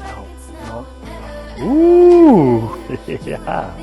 No. Ooh, yeah.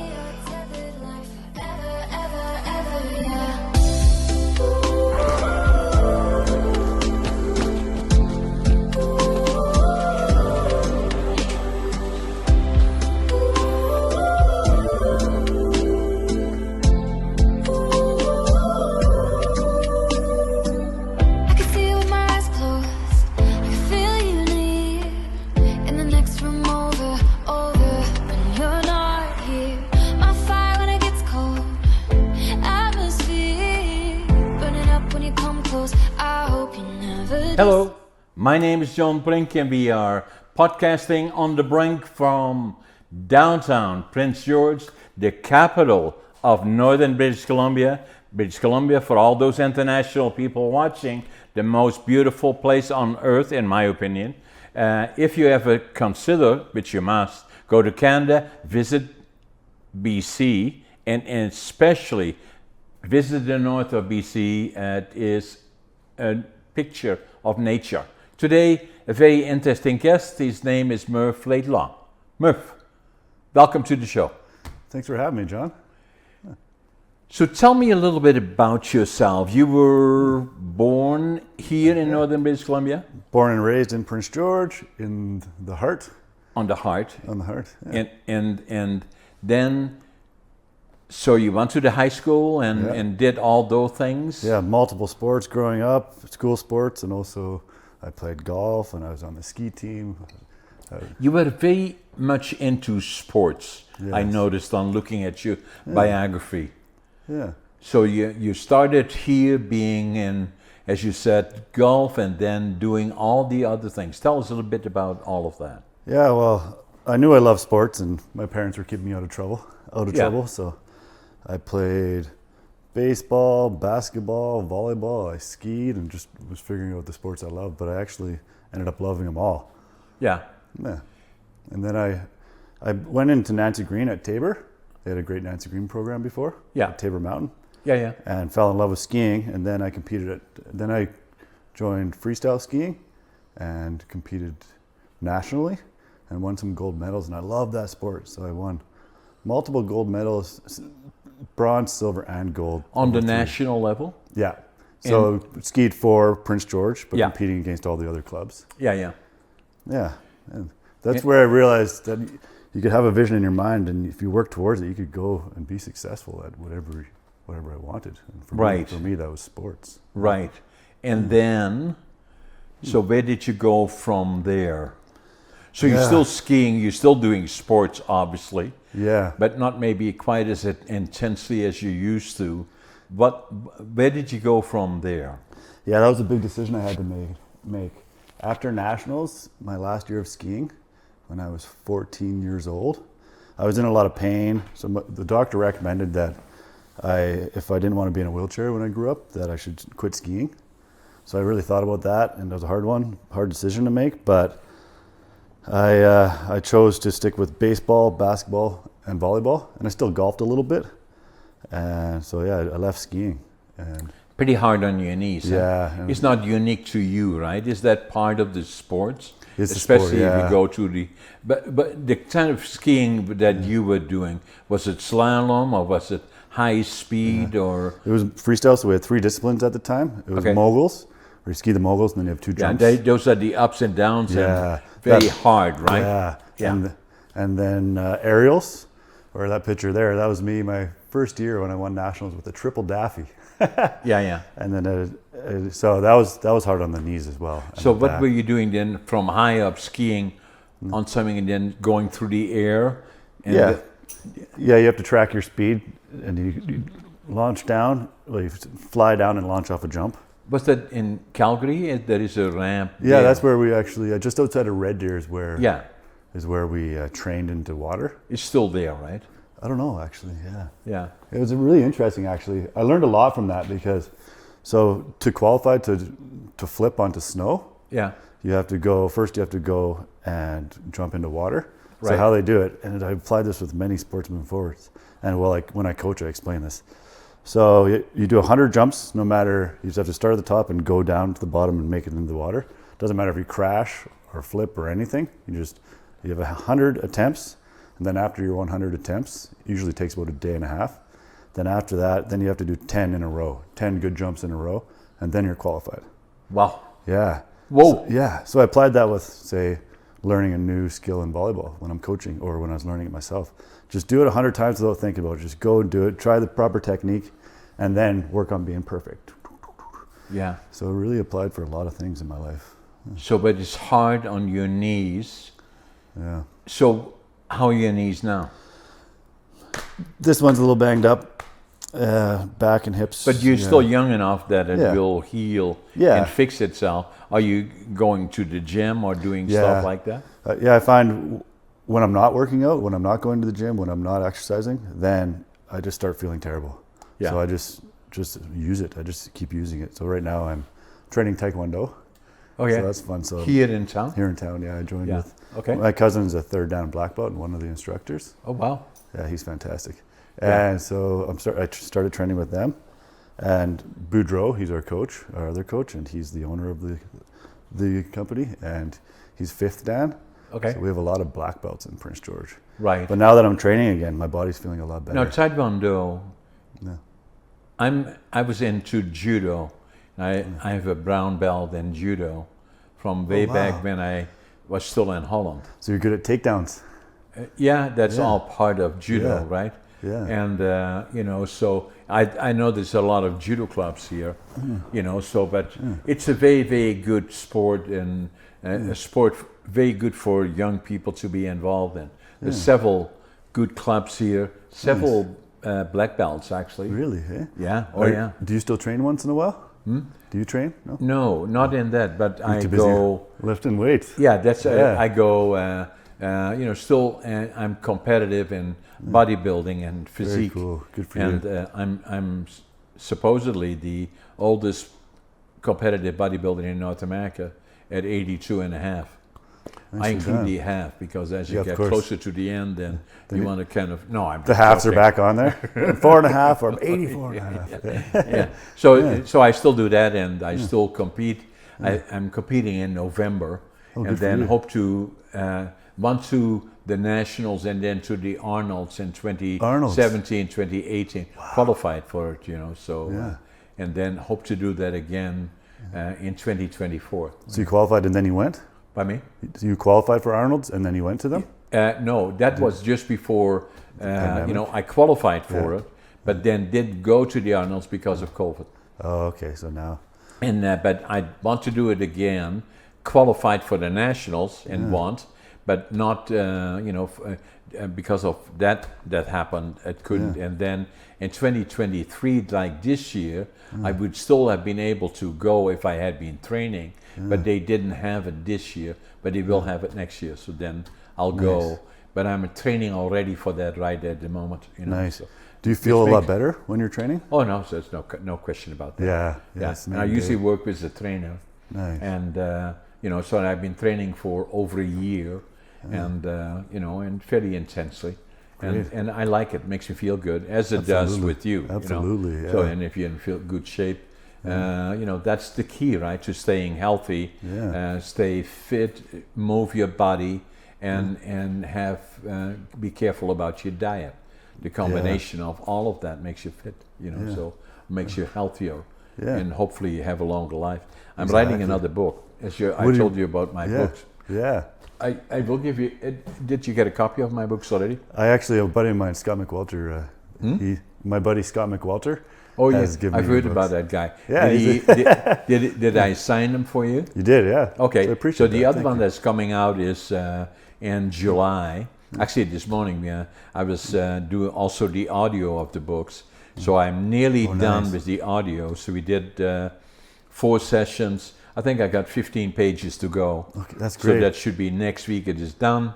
Hello, my name is John Brink and we are podcasting on the Brink from downtown Prince George, the capital of northern British Columbia. British Columbia, for all those international people watching, the most beautiful place on earth in my opinion. If you ever consider, which you must, go to Canada, visit BC and especially visit the north of BC. It is a picture of nature. Today, a very interesting guest. His name is Murf Laidlaw. Murf, welcome to the show. Thanks for having me, John. So tell me a little bit about yourself. You were born here in northern British Columbia? Born and raised in Prince George, in the heart. On the heart. On the heart, yeah. And then, so you went to the high school and did all those things? Yeah, multiple sports growing up, school sports, and also I played golf and I was on the ski team. You were very much into sports, yes. I noticed on looking at your biography. Yeah. So you started here being in, as you said, golf and then doing all the other things. Tell us a little bit about all of that. Yeah, well, I knew I loved sports and my parents were keeping me out of trouble, so I played baseball, basketball, volleyball. I skied and just was figuring out the sports I loved, but I actually ended up loving them all. Yeah. Yeah. And then I went into Nancy Green at Tabor. They had a great Nancy Green program before. Yeah. At Tabor Mountain. Yeah. And fell in love with skiing, and then I joined freestyle skiing and competed nationally and won some gold medals, and I loved that sport. So I won multiple gold medals, bronze, silver, and gold. On the national level? Yeah. So skied for Prince George, but competing against all the other clubs. Yeah. Yeah. And that's where I realized that you could have a vision in your mind, and if you work towards it, you could go and be successful at whatever I wanted. And for me, that was sports. Right. And then, so where did you go from there? So you're still skiing, you're still doing sports, obviously. Yeah. But not maybe quite as intensely as you used to. Where did you go from there? Yeah, that was a big decision I had to make. After nationals, my last year of skiing, when I was 14 years old, I was in a lot of pain. So the doctor recommended that if I didn't want to be in a wheelchair when I grew up, that I should quit skiing. So I really thought about that, and it was a hard decision to make, but I chose to stick with baseball, basketball, and volleyball, and I still golfed a little bit. And so I left skiing. And pretty hard on your knees. Yeah. Huh? It's not unique to you, right? Is that part of the sports? It's especially sport, if you go to the. But the kind of skiing that you were doing, was it slalom or was it high speed or? It was freestyle, so we had 3 disciplines at the time. It was moguls, where you ski the moguls, and then you have 2 jumps. Yeah, those are the ups and downs and very hard, right? Yeah. And then aerials, or that picture there, that was me my first year when I won nationals with a triple Daffy. Yeah. And then so that was hard on the knees as well. So what were you doing then from high up skiing on something and then going through the air? And you have to track your speed, and you launch down. Well, you fly down and launch off a jump. Was that in Calgary? There is a ramp. Yeah, there. That's where we actually just outside of Red Deer is where we trained into water. It's still there, right? I don't know, actually. Yeah. It was really interesting, actually. I learned a lot from that because, so to qualify to flip onto snow, you have to go and jump into water. Right. So how they do it, and I applied this with many sportsmen forwards. And when I coach, I explain this. So you do 100 jumps, no matter, you just have to start at the top and go down to the bottom and make it into the water. Doesn't matter if you crash or flip or anything, you just You have 100 attempts, and then after your 100 attempts, usually takes about a day and a half. Then after that, then you have to do 10 in a row, 10 good jumps in a row, and then you're qualified. Wow. Yeah. Whoa. So I applied that with, say, learning a new skill in volleyball when I'm coaching or when I was learning it myself. Just do it 100 times without thinking about it. Just go and do it, try the proper technique, and then work on being perfect. Yeah. So it really applied for a lot of things in my life. So, but it's hard on your knees. Yeah. So, how are your knees now? This one's a little banged up, back and hips. But you're still young enough that it will heal and fix itself. Are you going to the gym or doing stuff like that? I find when I'm not working out, when I'm not going to the gym, when I'm not exercising, then I just start feeling terrible. Yeah. So I just use it. I just keep using it. So right now I'm training Taekwondo. Oh yeah. So that's fun. So here in town? Here in town, I joined with. Okay. My cousin's a 3rd dan black belt and one of the instructors. Oh wow. Yeah, he's fantastic. And so I started training with them. And Boudreau, he's our coach, our other coach, and he's the owner of the company, and he's 5th dan. Okay. So we have a lot of black belts in Prince George. Right. But now that I'm training again, my body's feeling a lot better. Now Taekwondo, I was into judo. I have a brown belt in judo from way back when I was still in Holland. So you're good at takedowns. That's all part of judo, right? Yeah. And so I know there's a lot of judo clubs here, but it's a very, very good sport and a sport very good for young people to be involved in. There's several good clubs here, several black belts actually. Really? Eh? Yeah. Do you still train once in a while? Do you train? No, not in that, but I go lifting weights. Yeah, that's I go. Still I'm competitive in bodybuilding and physique. Very cool. Good for you. And I'm supposedly the oldest competitive bodybuilder in North America at 82 and a half. I include the half because as you get closer to the end, then you want to kind of the halves are back on there. 4.5 or 84.5. So I still do that, and I still compete. I'm competing in November, and then hope to want to the nationals and then to the Arnolds in 2017, 2018. Qualified for it, and then hope to do that again in 2024. So you qualified and then you went? By me? So you qualified for Arnold's and then you went to them? No, that was just before, I qualified for it, but then did go to the Arnold's because of COVID. Oh, okay, so now. And but I want to do it again, qualified for the nationals and want, but not, because of that happened, it couldn't. And then in 2023, like this year, I would still have been able to go if I had been training, but they didn't have it this year, but they will have it next year. So then I'll go, but I'm training already for that right at the moment. Nice. So do you feel a lot better when you're training? Oh no, so there's no question about that. Yeah. And I usually work with a trainer. Nice. And so I've been training for over a year, and and fairly intensely. And I like it. Makes me feel good, as it does with you. Absolutely. So and if you're in good shape, that's the key, right? To staying healthy, stay fit, move your body, and have be careful about your diet. The combination of all of that makes you fit, so makes you healthier, and hopefully you have a longer life. I'm writing another book. As I told you about my books. Yeah. I will give you. Did you get a copy of my books already? I actually have a buddy of mine, Scott McWalter. My buddy Scott McWalter. Oh yes, I've heard about that guy. Yeah. Did I sign them for you? You did, yeah. Okay. So I appreciate the other one that's coming out is in July. Actually, this morning I was doing also the audio of the books. So I'm nearly done with the audio. So we did 4 sessions. I think I got 15 pages to go. Okay, that's great. So that should be next week. It is done.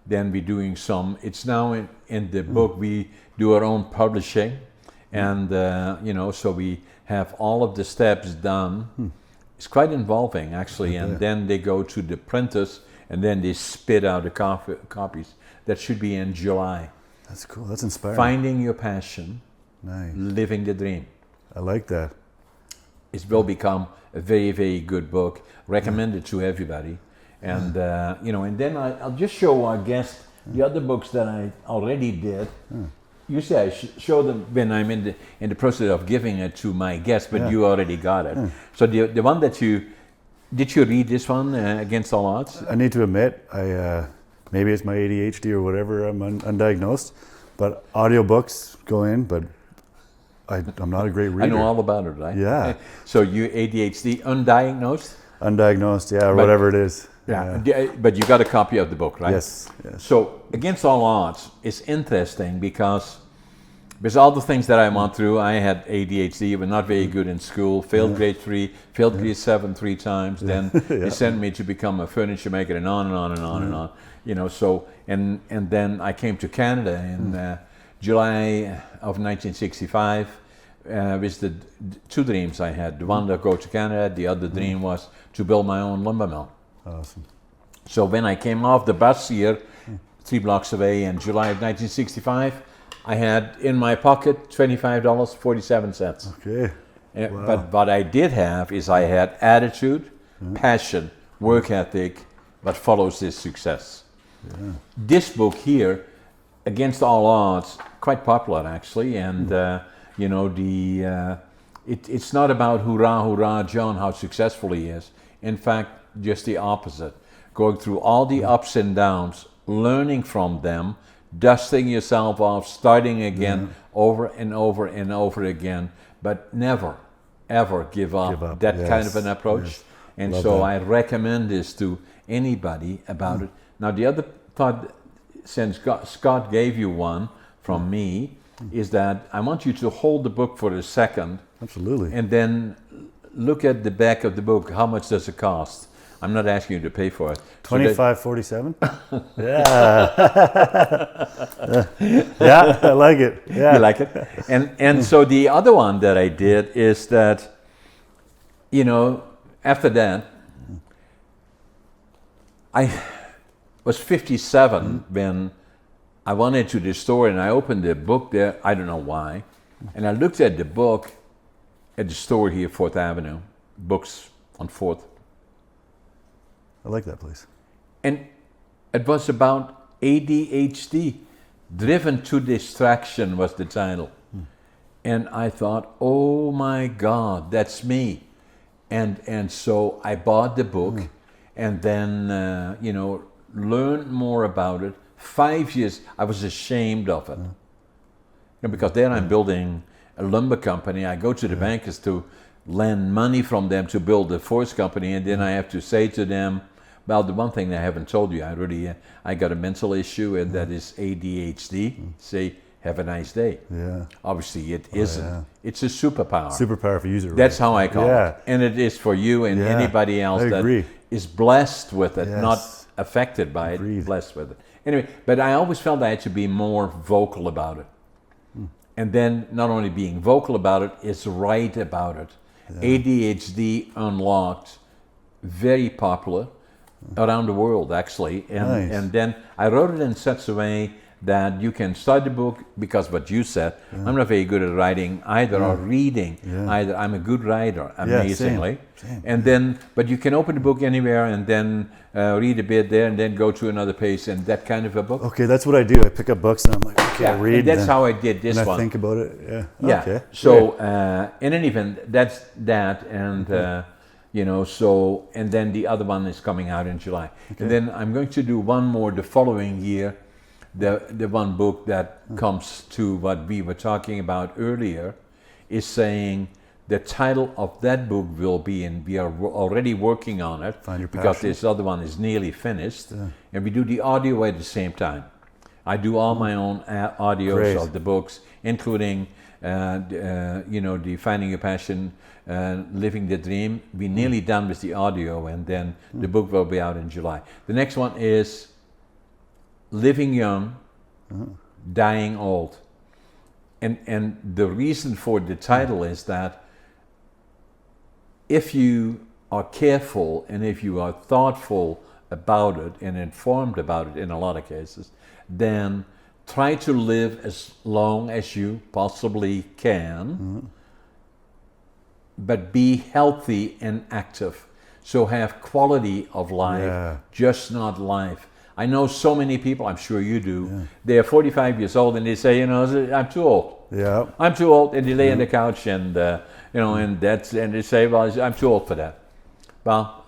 Then we're doing some. It's now in the book. We do our own publishing, and so we have all of the steps done. It's quite involving actually. And then they go to the printers, and then they spit out the copies. That should be in July. That's cool. That's inspiring. Finding your passion. Nice. Living the dream. I like that. It will become a very, very good book, recommended to everybody. And and then I'll just show our guest the other books that I already did. Usually I show them when I'm in the process of giving it to my guest, but you already got it. So the one that did you read this one, Against All Odds? I need to admit, I maybe it's my ADHD or whatever, I'm undiagnosed, but audiobooks go in, but I'm not a great reader. I know all about it, right? Yeah. So you ADHD, undiagnosed? Undiagnosed, yeah, or whatever it is. Yeah, but you got a copy of the book, right? Yes. So Against All Odds is interesting because with all the things that I went through, I had ADHD, but not very good in school, failed grade 3, failed grade 7 3 times, then they sent me to become a furniture maker and on and on and on and on. So, and then I came to Canada in July of 1965 with the two dreams I had. The one to go to Canada, the other dream was to build my own lumber mill. Awesome. So when I came off the bus here, 3 blocks away in July of 1965, I had in my pocket $25.47. Okay. Wow. But what I did have is I had attitude, passion, work ethic, what follows this success. Yeah. This book here, Against All Odds, quite popular actually, and it's not about hurrah, John, how successful he is. In fact, just the opposite. Going through all the ups and downs, learning from them, dusting yourself off, starting again over and over and over again, but never, ever give up. That kind of an approach. Yes. And love so that. I recommend this to anybody about it. Now the other thought, since Scott gave you one from me, is that I want you to hold the book for a second. Absolutely. And then look at the back of the book. How much does it cost? I'm not asking you to pay for it. $25.47. Yeah. Yeah, I like it. Yeah. You like it? And so the other one that I did is that, after that, I was 57 when I went into the store and I opened the book there. I don't know why. And I looked at the book at the store here, 4th Avenue, books on 4th. I like that place. And it was about ADHD. Driven to Distraction was the title. And I thought, oh my God, that's me. And so I bought the book and then, learned more about it. 5 years, I was ashamed of it. Because then I'm building a lumber company. I go to the bankers to lend money from them to build a forest company, and then I have to say to them, well, the one thing I haven't told you, I got a mental issue, and that is ADHD. Say, have a nice day. Yeah. Obviously, it isn't. Yeah. It's a superpower. Superpower for user. That's how I call it. And it is for you and anybody else that is blessed with it, not affected by it, blessed with it. Anyway, but I always felt I had to be more vocal about it. And then not only being vocal about it, is write about it. Yeah. ADHD Unlocked, very popular around the world actually. And then I wrote it in such a way that you can start the book, because what you said, I'm not very good at writing either or reading either. I'm a good writer, amazingly. Same. And then, but you can open the book anywhere and then read a bit there and then go to another page, and that kind of a book. Okay, that's what I do. I pick up books and I'm like, okay, I read. And that's how I did this and one. I think about it. Yeah. Okay. So in any event, that's that, and so, and then the other one is coming out in July. Okay. And then I'm going to do one more the following year. The one book that comes to what we were talking about earlier is saying the title of that book will be, and we are already working on it, because this other one is nearly finished, and we do the audio at the same time. I do all my own audios of the books, including the Finding Your Passion, Living the Dream. We're nearly done with the audio, and then the book will be out in July. The next one is Living Young, Dying Old. And the reason for the title is that if you are careful and if you are thoughtful about it and informed about it in a lot of cases, then try to live as long as you possibly can, but be healthy and active. So have quality of life, just not life. I know so many people, I'm sure you do, they're 45 years old and they say, I'm too old. Yeah. I'm too old, and they lay on the couch and, and they say, well, I'm too old for that. Well,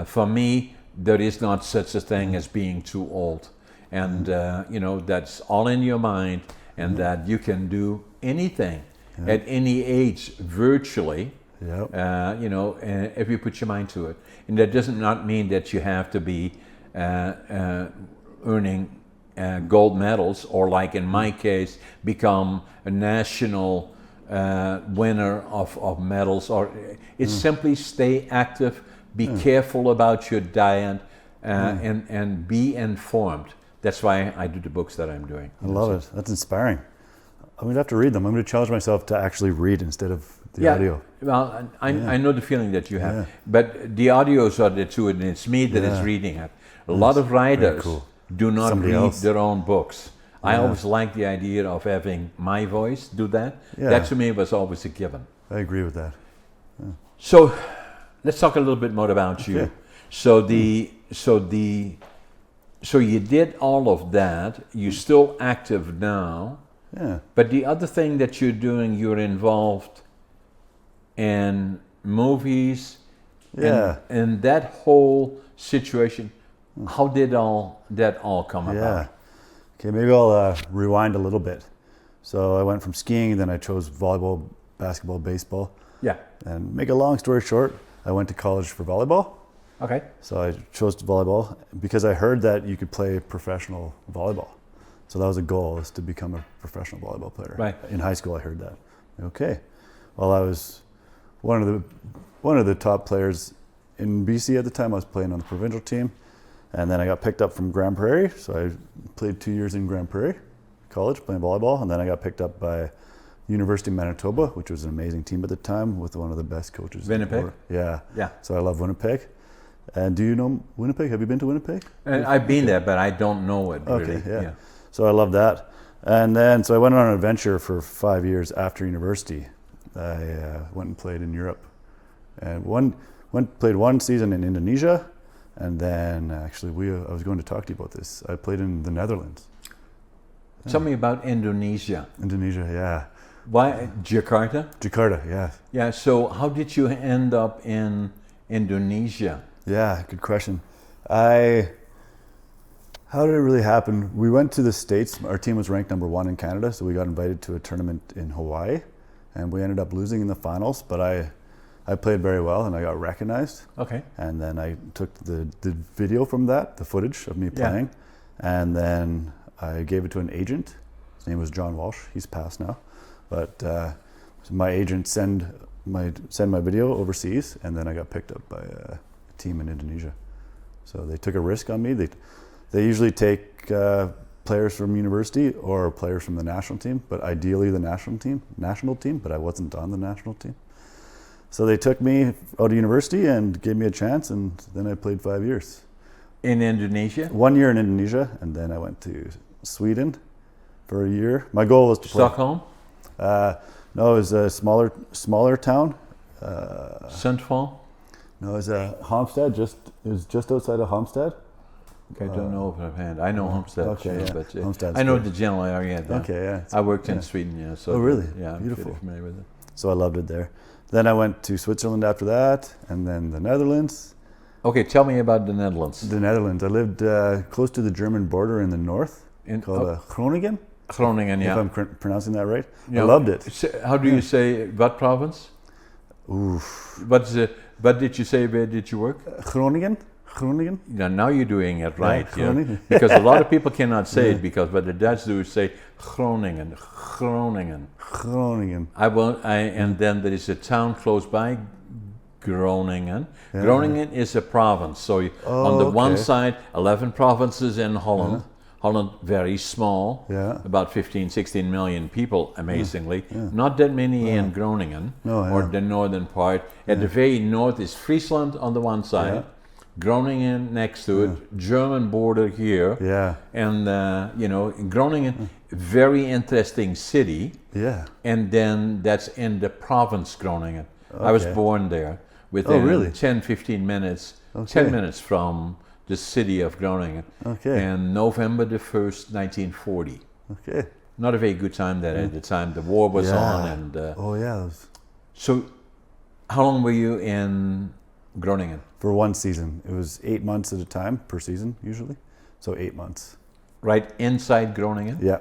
for me, there is not such a thing as being too old. And, that's all in your mind, and that you can do anything at any age virtually, if you put your mind to it. And that does not mean that you have to be earning gold medals, or like in my case, become a national winner of medals. Or it's simply stay active, be careful about your diet, and be informed. That's why I do the books that I'm doing. I love it. That's inspiring. I'm going to have to read them. I'm going to challenge myself to actually read instead of the audio. Well, I know the feeling that you have. But the audios are there too, and it's me that is reading it. A lot of writers do not read their own books. I always like the idea of having my voice do that. That to me was always a given. I agree with that. So let's talk a little bit more about you. So you did all of that. You're still active now. Yeah. But the other thing that you're doing, you're involved in movies. And that whole situation. How did that all come about? Okay, maybe I'll rewind a little bit. So I went from skiing, then I chose volleyball, basketball, baseball. Yeah. And make a long story short, I went to college for volleyball. Okay. So I chose volleyball because I heard that you could play professional volleyball. So that was a goal, is to become a professional volleyball player. Right. In high school, I heard that. Okay. Well, I was one of the top players in BC at the time. I was playing on the provincial team. And then I got picked up from Grand Prairie. So I played 2 years in Grand Prairie College playing volleyball. And then I got picked up by University of Manitoba, which was an amazing team at the time with one of the best coaches. Winnipeg? Yeah. Yeah. So I love Winnipeg. And do you know Winnipeg? Have you been to Winnipeg? I've been there, but I don't know it really. Okay, yeah. So I love that. And then, so I went on an adventure for 5 years after university. I went and played in Europe. And played one season in Indonesia. And then actually, I was going to talk to you about this. I played in the Netherlands. Tell me about Indonesia. Indonesia, yeah. Why Jakarta? Jakarta, yeah. Yeah. So how did you end up in Indonesia? Yeah, good question. How did it really happen? We went to the States. Our team was ranked number 1 in Canada, so we got invited to a tournament in Hawaii, and we ended up losing in the finals. But I played very well, and I got recognized. Okay. And then I took the video from that, the footage of me playing, and then I gave it to an agent. His name was John Walsh. He's passed now, but my agent send my video overseas, and then I got picked up by a team in Indonesia. So they took a risk on me. They usually take players from university or players from the national team, but ideally the national team. But I wasn't on the national team. So they took me out of university and gave me a chance, and then I played 5 years. In Indonesia? 1 year in Indonesia, and then I went to Sweden for a year. My goal was to play. Stockholm? No, it was a smaller town. Sundsvall? No, it was Halmstad. It was just outside of Halmstad. Okay, I don't know offhand. I know Halmstad, okay, yeah. but Halmstad's I know good. the general area. There. Okay, yeah. I worked in Sweden, yeah. So oh, really? Yeah, I'm beautiful. pretty familiar with it. So I loved it there. Then I went to Switzerland after that, and then the Netherlands. Okay, tell me about the Netherlands. The Netherlands. I lived close to the German border in the north, called Groningen. Groningen, yeah. If I'm pronouncing that right. I loved it. How do you say what province? Oof. What did you say? Where did you work? Groningen. Yeah, now you're doing it right. Yeah, yeah. Because a lot of people cannot say it, because what the Dutch do is say Groningen. And then there is a town close by, Groningen. Yeah. Groningen is a province. So on the one side, 11 provinces in Holland. Yeah. Holland, very small, about 15, 16 million people, amazingly. Yeah. Not that many in Groningen, or the northern part. At the very north is Friesland on the one side, Groningen next to it, German border here. Yeah. And, Groningen, very interesting city. Yeah. And then that's in the province Groningen. Okay. I was born there. within really? 10, 15 minutes, Okay. 10 minutes from the city of Groningen. Okay. And November the 1st, 1940. Okay. Not a very good time that at the time. The war was on. And Oh yeah, that was so how long were you in Groningen? for one season. It was 8 months at a time per season usually, so 8 months. Right inside Groningen? Yeah.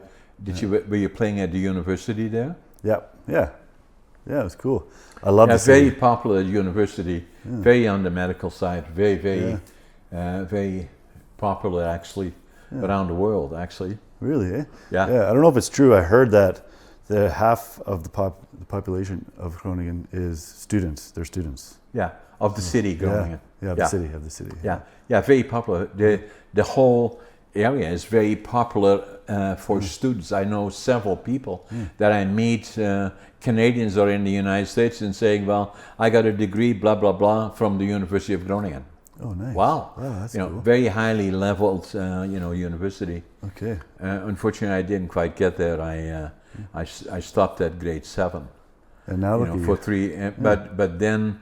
Were you playing at the university there? Yeah. Yeah. Yeah. It was cool. I love the Very city. popular university, very on the medical side, very popular actually around the world actually. Really? Eh? Yeah. Yeah. I don't know if it's true. I heard that the half of the population of Groningen is students. They're students. Yeah, of the city Groningen. Yeah. Of the city. Yeah, very popular. The whole area is very popular for students. I know several people that I meet, Canadians or in the United States, and saying, "Well, I got a degree, blah blah blah, from the University of Groningen." Oh, nice. Wow, That's you know, cool. very highly leveled, university. Okay. Unfortunately, I didn't quite get there. I stopped at grade 7. And now look at For you. 3, but then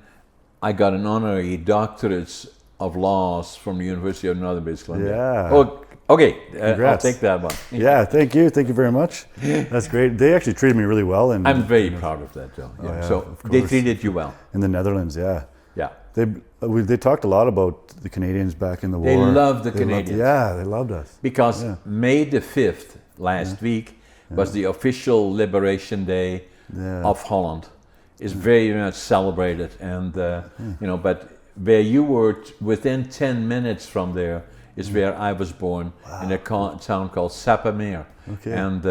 I got an honorary doctorate of laws from the University of Northern British Columbia. Yeah. Oh, okay, I'll Congrats. take that one. Yeah. Thank you. Thank you very much. That's great. They actually treated me really well. And I'm very proud of that, Joe. Yeah. yeah, So of they course. treated you well. in the Netherlands. Yeah. Yeah. They talked a lot about the Canadians back in the war. They loved the They Canadians. yeah, they loved us. Because May the 5th last week was the official Liberation Day of Holland. It's very much celebrated, and but where you were within 10 minutes from there is where I was born in a town called Sappemeer. Okay. And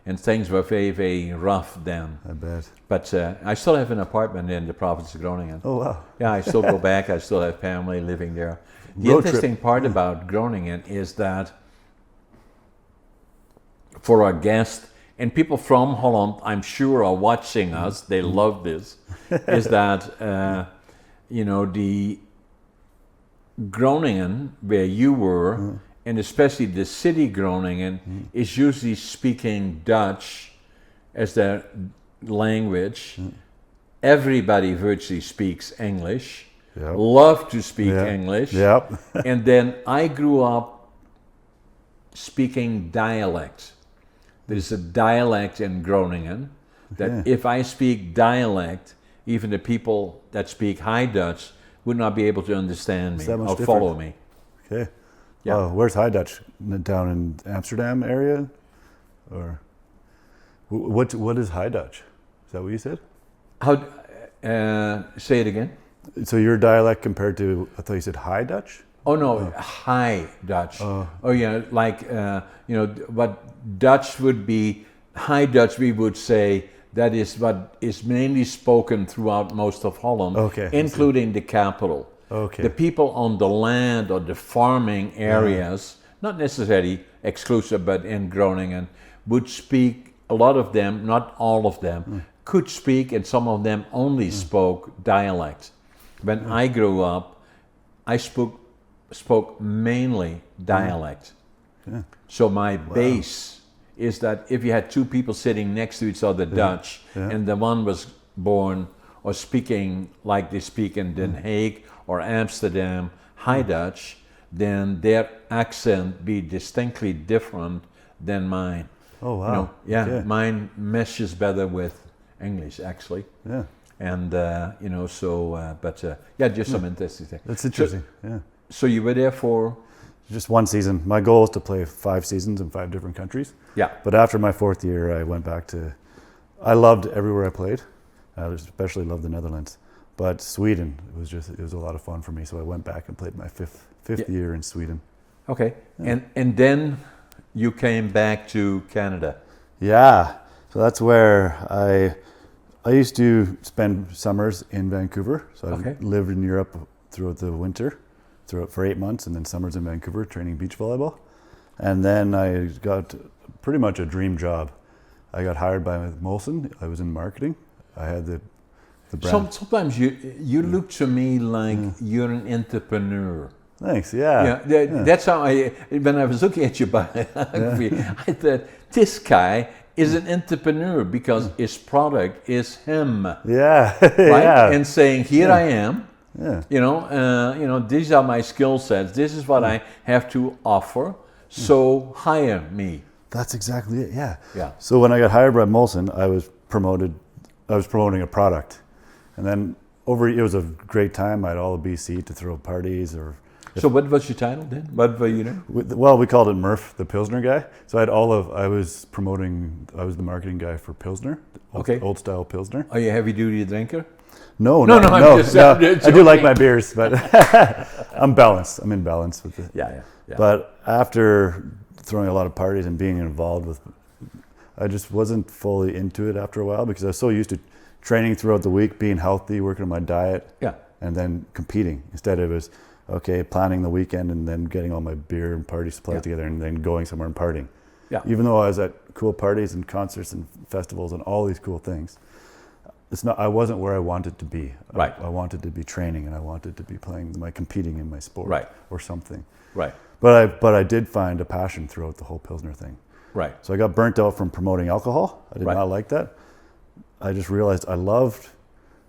and things were very, very rough then. I bet. But I still have an apartment in the province of Groningen. Oh wow. Yeah, I still go back. I still have family living there. The Road trip. interesting part about Groningen is that for our guests and people from Holland, I'm sure are watching us. They love this. Is that the Groningen where you were, and especially the city Groningen, is usually speaking Dutch as their language. Everybody virtually speaks English. Yep. Love to speak English. Yep. And then I grew up speaking dialect. There's a dialect in Groningen that if I speak dialect, even the people that speak High Dutch would not be able to understand me that much or different? follow me. Okay. Yeah. Oh, where's High Dutch? Down in Amsterdam area, or what is High Dutch? Is that what you said? How? Say it again. So your dialect compared to, I thought you said High Dutch. Oh no, High Dutch. Oh yeah, like what Dutch would be. High Dutch, we would say that is what is mainly spoken throughout most of Holland, Okay, I see. including the capital. Okay. The people on the land or the farming areas, not necessarily exclusive, but in Groningen, would speak. A lot of them, not all of them, could speak, and some of them only spoke dialect. When I grew up, I spoke mainly dialect. So my base is that if you had two people sitting next to each other, Dutch, and the one was born or speaking like they speak in Den Haag or Amsterdam, High Dutch, then their accent be distinctly different than mine. Oh wow. Okay. Mine meshes better with English actually. Yeah. And just some interesting things. That's interesting. Yeah. So you were there for? Just one season. My goal is to play 5 seasons in 5 different countries. Yeah. But after my 4th year, I went back to. I loved everywhere I played. I especially loved the Netherlands, but Sweden it was a lot of fun for me. So I went back and played my fifth year in Sweden. Okay. And then you came back to Canada. Yeah. So that's where I used to spend summers in Vancouver. So I lived in Europe throughout the winter, for 8 months, and then summers in Vancouver training beach volleyball. And then I got pretty much a dream job. I got hired by Molson. I was in marketing. I had the brand. Sometimes you look to me like you're an entrepreneur. Thanks. Yeah. That's how when I was looking at your biography, I thought this guy is an entrepreneur because his product is him, Yeah. right? Yeah. And saying, "Here I am. Yeah. These are my skill sets. This is what I have to offer. So hire me." That's exactly it. Yeah. Yeah. So when I got hired by Molson, I was promoting a product, and then it was a great time. I had all of BC to throw parties or. So what was your title then? What were you doing? Well, we called it Murf the Pilsner Guy. So I was the marketing guy for Pilsner, old style Pilsner. Are you a heavy duty drinker? No, I'm just I do like my beers, but I'm balanced. I'm in balance with it. Yeah. But after throwing a lot of parties and being involved with, I just wasn't fully into it after a while because I was so used to training throughout the week, being healthy, working on my diet, and then competing. Instead it was, planning the weekend and then getting all my beer and party supplies together and then going somewhere and partying. Yeah. Even though I was at cool parties and concerts and festivals and all these cool things, I wasn't where I wanted to be. Right. I wanted to be training and I wanted to be competing in my sport or something. Right. But I did find a passion throughout the whole Pilsner thing. Right. So I got burnt out from promoting alcohol. I did not like that. I just realized I loved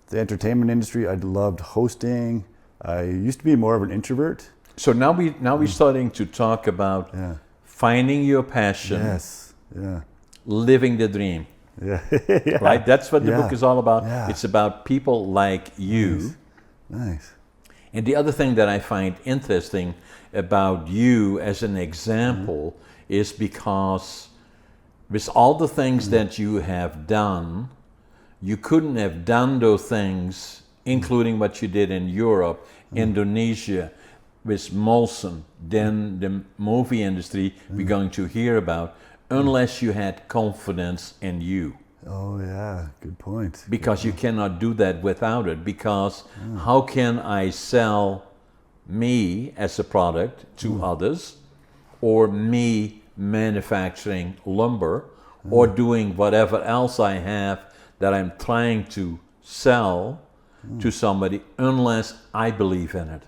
the entertainment industry. I loved hosting. I used to be more of an introvert. So now we're starting to talk about finding your passion. Yes. Yeah. Living the dream. Yeah. Right? That's what the book is all about. Yeah. It's about people like you. Nice. And the other thing that I find interesting about you as an example is because with all the things that you have done, you couldn't have done those things, including what you did in Europe, Indonesia, with Molson, then the movie industry we're going to hear about, unless you had confidence in you. Oh yeah, good point. Because you cannot do that without it, because how can I sell me as a product to others, or me manufacturing lumber, or doing whatever else I have that I'm trying to sell to somebody, unless I believe in it.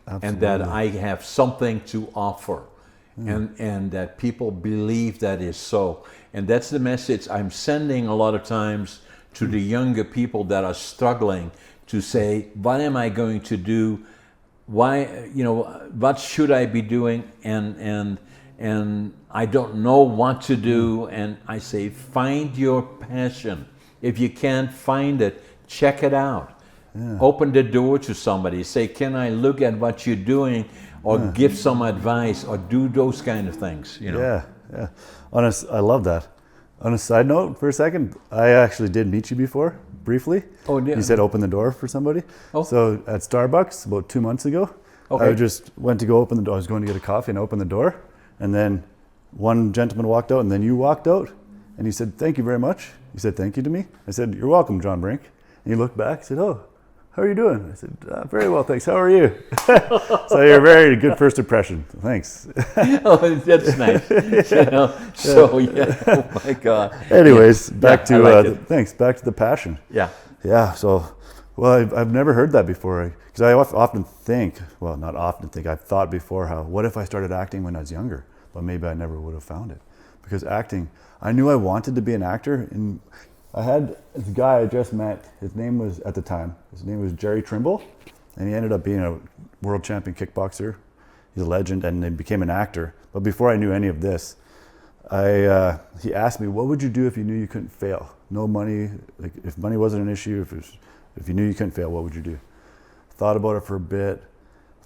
Absolutely. And that I have something to offer, and that people believe that is so. And that's the message I'm sending a lot of times to the younger people that are struggling to say, what am I going to do? Why, what should I be doing? And I don't know what to do. And I say, find your passion. If you can't find it, check it out. Yeah. Open the door to somebody. Say, can I look at what you're doing, or give some advice, or do those kind of things? Yeah. I love that. On a side note, for a second, I actually did meet you before, briefly. Oh, yeah. You said open the door for somebody. Oh. So at Starbucks about 2 months ago, I just went to go open the door. I was going to get a coffee and open the door, and then one gentleman walked out, and then you walked out, and he said, "Thank you very much." You said thank you to me. I said, "You're welcome, John Brink." And he looked back and said, "Oh, how are you doing?" I said, "Very well, thanks. How are you?" So you're a very good first impression. Thanks. Oh, that's nice. Oh my God. Anyways, back to thanks. Back to the passion. Yeah. Yeah. So, I've never heard that before, because I often think, well, not often think, I've thought before what if I started acting when I was younger, but maybe I never would have found it, because acting, I knew I wanted to be an actor, and I had this guy I just met. His name was Jerry Trimble, and he ended up being a world champion kickboxer. He's a legend, and then became an actor. But before I knew any of this, he asked me, "What would you do if you knew you couldn't fail? No money, like if money wasn't an issue, if you knew you couldn't fail, what would you do?" Thought about it for a bit.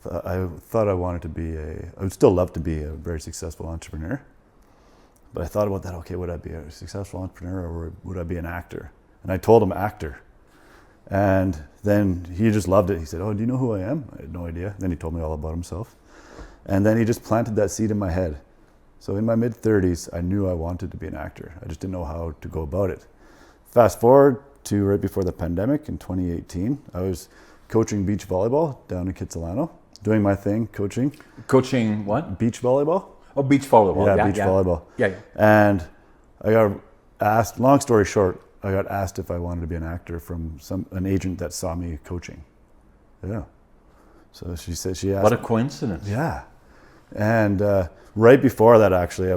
I thought I would still love to be a very successful entrepreneur. But I thought about that, okay, would I be a successful entrepreneur, or would I be an actor? And I told him actor. And then he just loved it. He said, "Oh, do you know who I am?" I had no idea. Then he told me all about himself. And then he just planted that seed in my head. So in my mid-30s, I knew I wanted to be an actor. I just didn't know how to go about it. Fast forward to right before the pandemic in 2018, I was coaching beach volleyball down in Kitsilano, doing my thing, coaching. Coaching what? Beach volleyball. Oh, beach volleyball. Yeah, beach volleyball. Yeah. And I got asked, long story short, I got asked if I wanted to be an actor from an agent that saw me coaching. Yeah. So she asked. What a coincidence. Yeah. And right before that, actually,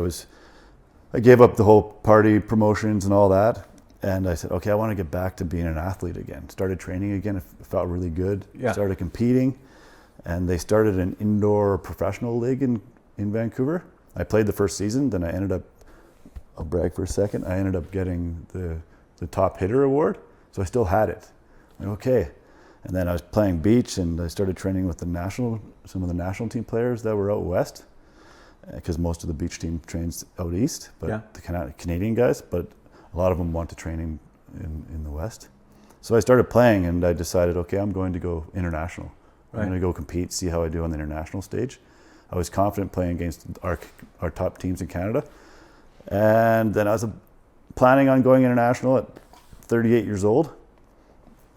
I gave up the whole party promotions and all that. And I said, okay, I want to get back to being an athlete again. Started training again. It felt really good. Yeah. Started competing. And they started an indoor professional league in Vancouver. I played the first season. Then I ended up, I'll brag for a second, I ended up getting the top hitter award. So I still had it. Like, okay. And then I was playing beach, and I started training with some of the national team players that were out west, because most of the beach team trains out east, but the Canadian guys, but a lot of them want to train in the west. So I started playing, and I decided, okay, I'm going to go international. I'm going to go compete, see how I do on the international stage. I was confident playing against our top teams in Canada. And then I was planning on going international at 38 years old.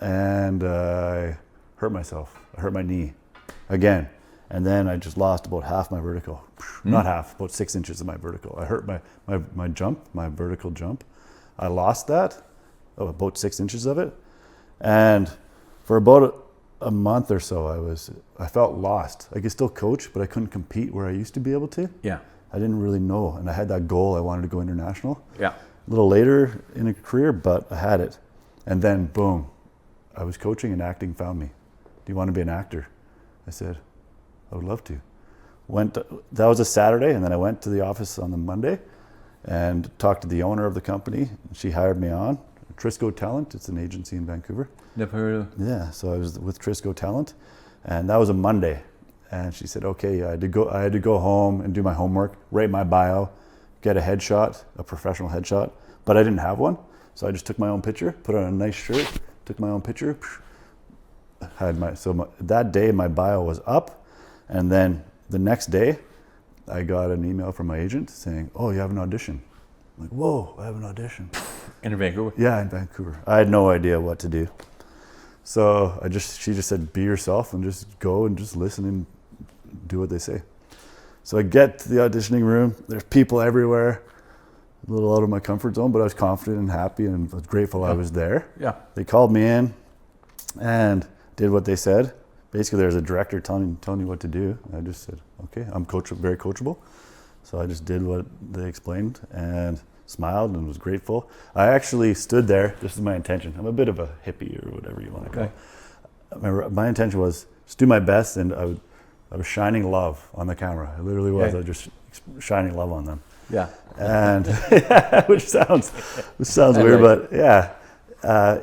And I hurt myself. I hurt my knee again. And then I just lost about half my vertical. Not half, about 6 inches of my vertical. I hurt my jump, my vertical jump. I lost that, about 6 inches of it. And for about a month or so, I felt lost. I could still coach, but I couldn't compete where I used to be able to. Yeah. I didn't really know. And I had that goal. I wanted to go international. Yeah. A little later in a career, but I had it. And then boom, I was coaching and acting found me. Do you want to be an actor? I said, I would love to. That was a Saturday, and then I went to the office on the Monday and talked to the owner of the company. She hired me on. Trisco Talent, it's an agency in Vancouver. Never heard of. Yeah, so I was with Trisco Talent, and that was a Monday. And she said, okay, I had to go home and do my homework, write my bio, get a headshot, a professional headshot, but I didn't have one. So I just took my own picture, put on a nice shirt, took my own picture, that day my bio was up, and then the next day I got an email from my agent saying, oh, you have an audition. I'm like, whoa, I have an audition. In Vancouver? Yeah, in Vancouver. I had no idea what to do. So she just said, be yourself and just go and just listen and do what they say. So I get to the auditioning room, there's people everywhere, a little out of my comfort zone, but I was confident and happy and was grateful I was there. Yeah. They called me in and did what they said. Basically, there's a director telling you what to do. I just said, okay, I'm very coachable. So I just did what they explained and smiled and was grateful. I actually stood there, this is my intention. I'm a bit of a hippie or whatever you want to call it. My intention was just do my best, and I was shining love on the camera. I literally was. I was just shining love on them. Yeah. And which sounds weird, but yeah,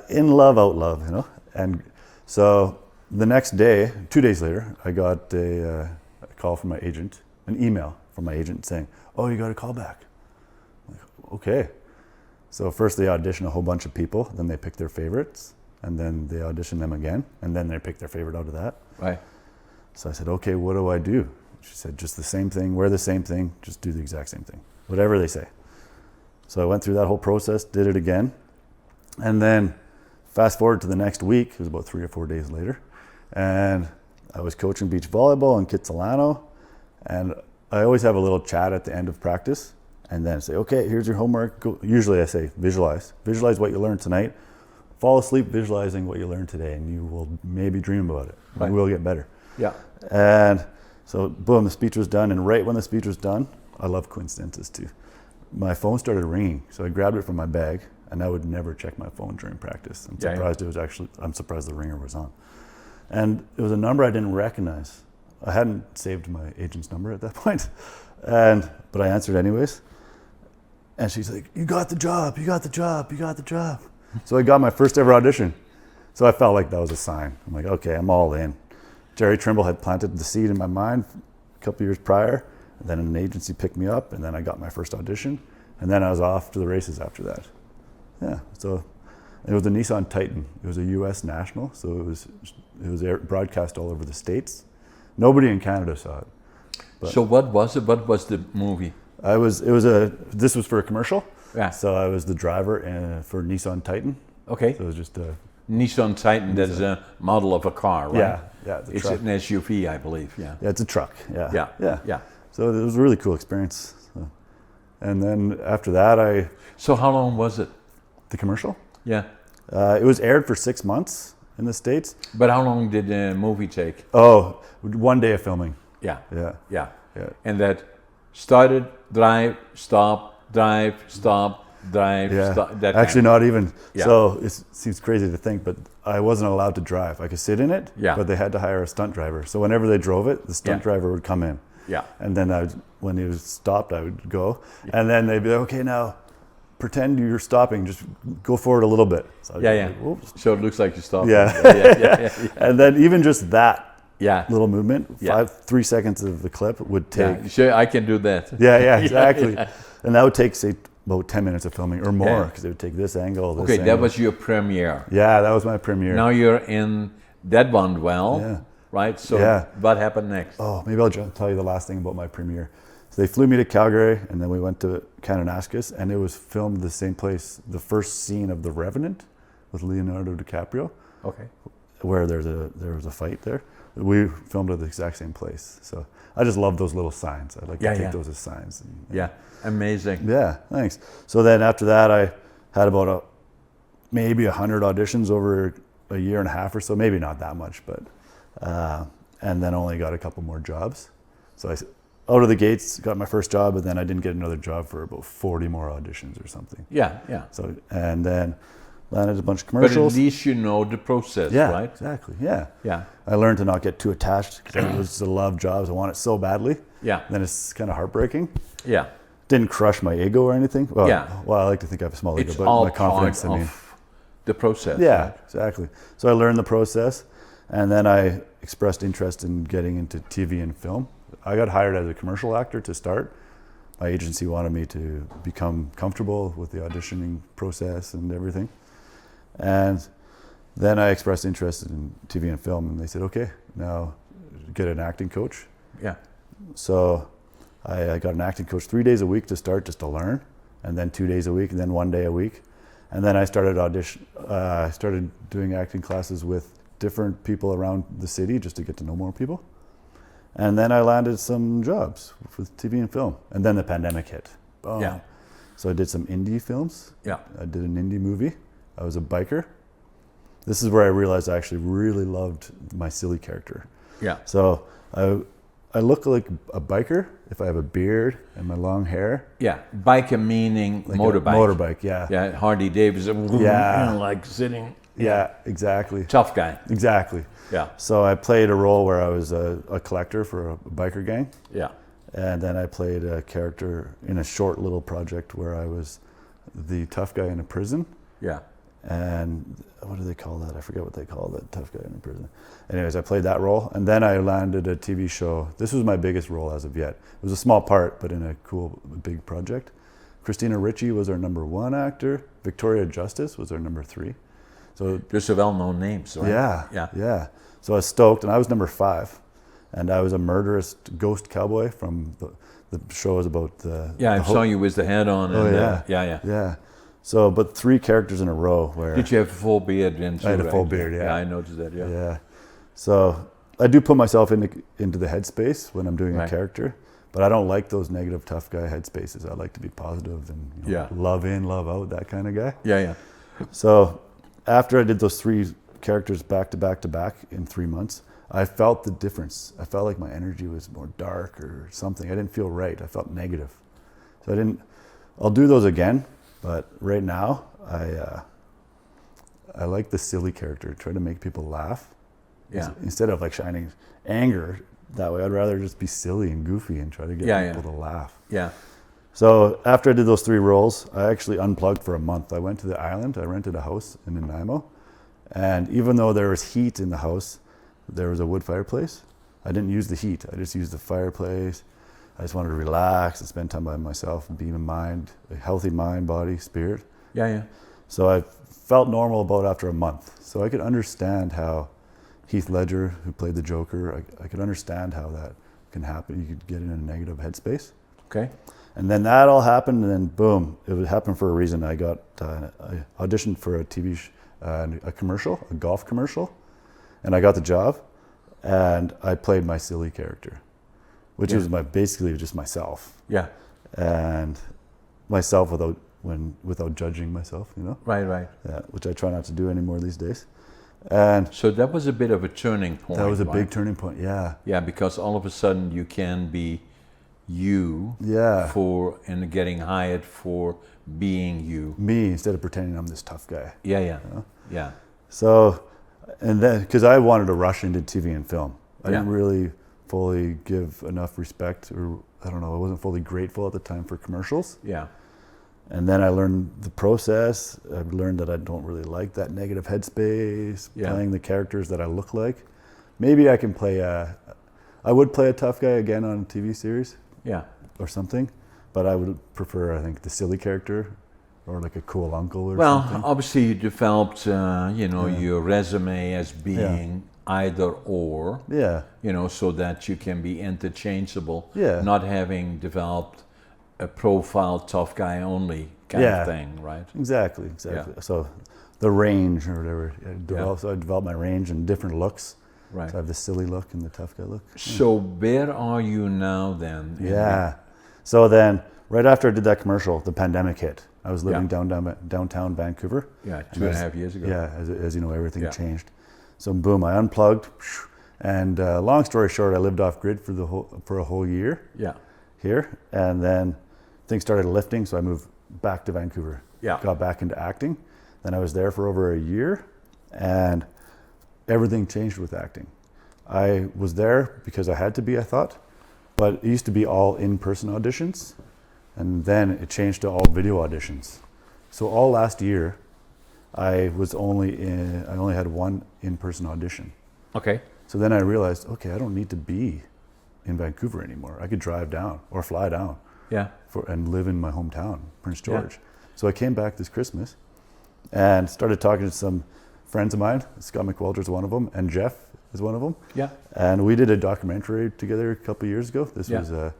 in love, out love, you know. And so the next day, 2 days later, I got a call from my agent, an email from my agent saying, "Oh, you got a call back." I'm like, okay. So first they audition a whole bunch of people, then they pick their favorites, and then they audition them again, and then they pick their favorite out of that. Right. So I said, okay, what do I do? She said, just the same thing, wear the same thing, just do the exact same thing, whatever they say. So I went through that whole process, did it again, and then fast forward to the next week, it was about 3 or 4 days later, and I was coaching beach volleyball in Kitsilano, and I always have a little chat at the end of practice, and then say, okay, here's your homework. Usually I say, visualize what you learned tonight, fall asleep visualizing what you learned today, and you will maybe dream about it. Right. You will get better. Yeah. And so boom, the speech was done, and right when the speech was done, I love coincidences too, my phone started ringing. So I grabbed it from my bag, and I would never check my phone during practice. I'm surprised the ringer was on. And it was a number I didn't recognize. I hadn't saved my agent's number at that point, but I answered anyways. And she's like, you got the job, you got the job, you got the job. So I got my first ever audition. So I felt like that was a sign. I'm like, okay, I'm all in. Jerry Trimble had planted the seed in my mind a couple years prior, and then an agency picked me up, and then I got my first audition, and then I was off to the races after that. Yeah, so it was the Nissan Titan. It was a U.S. national, so it was broadcast all over the States. Nobody in Canada saw it. So what was it? What was the movie? This was for a commercial. Yeah. So I was the driver for Nissan Titan. Okay. So it was just a Nissan Titan. That is a model of a car, right? Yeah. It's an SUV, I believe. Yeah. Yeah, it's a truck. Yeah. Yeah. So it was a really cool experience. So, and then after that, So how long was it? The commercial? Yeah. It was aired for 6 months in the States. But how long did the movie take? Oh, 1 day of filming. Yeah. Yeah. And that started, drive, stop, drive, stop, drive, Yeah, stop. That actually not even. Yeah. So it seems crazy to think, but I wasn't allowed to drive. I could sit in it, Yeah. but they had to hire a stunt driver. So whenever they drove it, the stunt Yeah. driver would come in. Yeah. And then when he was stopped, I would go. And then they'd be like, okay, now pretend you're stopping. Just go forward a little bit. So I'd Yeah, be yeah. like, whoops. So it looks like you stopped. Yeah. Yeah. And then even just that Yeah. little movement, Yeah. 3 seconds of the clip would take. Yeah. Sure, I can do that. Yeah, exactly. Yeah. And that would take, say, about 10 minutes of filming or more, Yeah. because it would take this angle, this Okay, angle. that was your premiere. Yeah, that was my premiere. Now you're in that one well, Yeah. right? So Yeah. what happened next? Oh, maybe I'll tell you the last thing about my premiere. So they flew me to Calgary, and then we went to Kananaskis, and it was filmed the same place. The first scene of The Revenant with Leonardo DiCaprio, Okay. where there was a fight there. We filmed at the exact same place. So I just love those little signs. I like to take those as signs. And, Yeah, amazing. Yeah, thanks. So then after that, I had about maybe 100 auditions over a year and a half or so. Maybe not that much, but and then only got a couple more jobs. So I out of the gates got my first job, but then I didn't get another job for about 40 more auditions or something. Yeah, yeah. So and then landed a bunch of But at commercials. least you know the process, Yeah, right? exactly. Yeah. Yeah. I learned to not get too attached because I used to love jobs. I want it so badly. Yeah. Then it's kind of heartbreaking. Yeah. Didn't crush my ego or anything. Well, Yeah. well, I like to think I have a small ego, It's but all my confidence, part of the process. Yeah, right? exactly. So I learned the process, and then I expressed interest in getting into TV and film. I got hired as a commercial actor to start. My agency wanted me to become comfortable with the auditioning process and everything. And then I expressed interest in TV and film, and they said, okay, now get an acting coach. Yeah. So I got an acting coach 3 days a week to start, just to learn, and then 2 days a week, and then 1 day a week. And then I started I started doing acting classes with different people around the city just to get to know more people. And then I landed some jobs with TV and film. And then the pandemic hit. Boom. Yeah. So I did some indie films. Yeah. I did an indie movie. I was a biker. This is where I realized I actually really loved my silly character. Yeah. So I look like a biker if I have a beard and my long hair. Yeah. Biker meaning Like motorbike. a motorbike, yeah. Yeah. Harley Davidson. Yeah. You know, like sitting. Yeah, exactly. Tough guy. Exactly. Yeah. So I played a role where I was a collector for a biker gang. Yeah. And then I played a character in a short little project where I was the tough guy in a prison. Yeah. And what do they call that? I forget what they call that tough guy in a prison. Anyways, I played that role, and then I landed a TV show. This was my biggest role as of yet. It was a small part, but in a cool, big project. Christina Ricci was our #1 actor. Victoria Justice was our #3. So Those are well-known names, right? yeah, Yeah. yeah. So I was stoked, and I was #5, and I was a murderous ghost cowboy from the show is about the. Yeah, the I saw you with the hat on. Oh And, yeah, yeah. yeah. So, but 3 characters in a row where. Did you have a full beard then too? I had a full right? beard, yeah. Yeah, I noticed that, yeah. Yeah. So I do put myself into the headspace when I'm doing Right. a character, but I don't like those negative tough guy headspaces. I like to be positive and Yeah. love in, love out, that kind of guy. Yeah, yeah. So after I did those 3 characters back to back to back in 3 months, I felt the difference. I felt like my energy was more dark or something. I didn't feel right. I felt negative. So I'll do those again, but right now I like the silly character, try to make people laugh. Yeah. Instead of like shining anger that way, I'd rather just be silly and goofy and try to get people to laugh. Yeah. So after I did those 3 roles, I actually unplugged for a month. I went to the island. I rented a house in Nanaimo. And even though there was heat in the house, there was a wood fireplace. I didn't use the heat. I just used the fireplace. I just wanted to relax and spend time by myself and be in a healthy mind, body, spirit. Yeah, yeah. So I felt normal about after a month. So I could understand how Heath Ledger, who played the Joker, I could understand how that can happen. You could get in a negative headspace. Okay. And then that all happened, and then boom, it would happen for a reason. I auditioned for a a commercial, a golf commercial, and I got the job, and I played my silly character, which was basically just myself. Yeah. And myself without judging myself, Right, right. Yeah, which I try not to do anymore these days. And So that was a bit of a turning point. that was a right? big turning point. Yeah. Yeah, because all of a sudden you can be you Yeah. for and getting hired for being you. Me, instead of pretending I'm this tough guy. Yeah. Yeah. So, and then, because I wanted to rush into TV and film. I Yeah. didn't really fully give enough respect, or I don't know, I wasn't fully grateful at the time for commercials. Yeah. And then I learned the process. I've learned that I don't really like that negative headspace, Yeah. playing the characters that I look like. Maybe I can play I would play a tough guy again on a TV series Yeah. or something, but I would prefer, I think, the silly character or like a cool uncle or Well, something. obviously you developed, your resume as being either or, Yeah, so that you can be interchangeable. Yeah. Not having developed a profile tough guy only kind Yeah. of thing, right? exactly. So the range or whatever. So I developed my range and different looks. Right. So I have the silly look and the tough guy look. So where are you now then? Yeah. So then, right after I did that commercial, the pandemic hit. I was living Yeah. downtown Vancouver. Yeah, 2.5 years ago. Yeah, as you know, everything Yeah. changed. So boom, I unplugged, and long story short, I lived off grid for a whole year Yeah. here, and then things started lifting, so I moved back to Vancouver. Yeah. Got back into acting. Then I was there for over a year, and everything changed with acting. I was there because I had to be, I thought, but it used to be all in-person auditions, and then it changed to all video auditions. So all last year, I only had one in-person audition. Okay. So then I realized, okay, I don't need to be in Vancouver anymore. I could drive down or fly down Yeah. and live in my hometown, Prince George. So I came back this Christmas and started talking to some friends of mine. Scott McWelter is one of them, and Jeff is one of them. Yeah. And we did a documentary together a couple of years ago. This Yeah. was a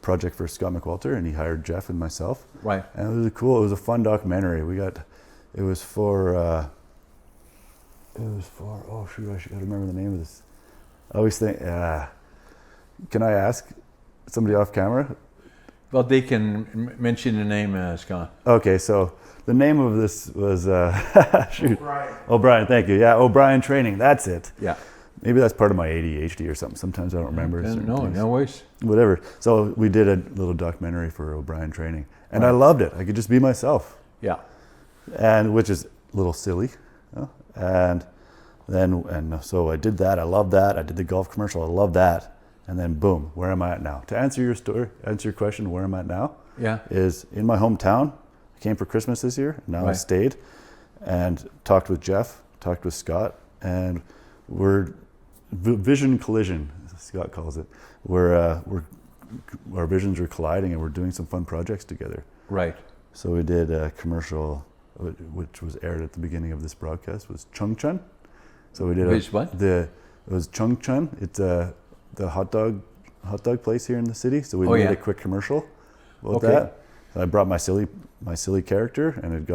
project for Scott McWelter, and he hired Jeff and myself. Right. And it was a fun documentary. It was for, oh shoot, I should remember the name of this. I always think, can I ask somebody off camera? Well, they can mention the name, Scott. Okay, so the name of this was, shoot. O'Brien, thank you. Yeah, O'Brien Training, that's it. Yeah. Maybe that's part of my ADHD or something. Sometimes I don't remember. certain things. No worries. Whatever. So we did a little documentary for O'Brien Training, and I loved it. I could just be myself, Yeah. and which is a little silly. And so I did that. I loved that. I did the golf commercial. I loved that. And then boom, where am I at now? To answer your question, where am I at now? Yeah. Is in my hometown. I came for Christmas this year. Now I Right. stayed and talked with Jeff, talked with Scott, and we're vision collision, as Scott calls it. Our visions are colliding, and we're doing some fun projects together. Right. So we did a commercial, which was aired at the beginning of this broadcast, was Chung Chun. So we did Which what? It was Chung Chun. It's the hot dog place here in the city. So we Oh, made yeah. a quick commercial about Okay. that. So I brought my silly character, and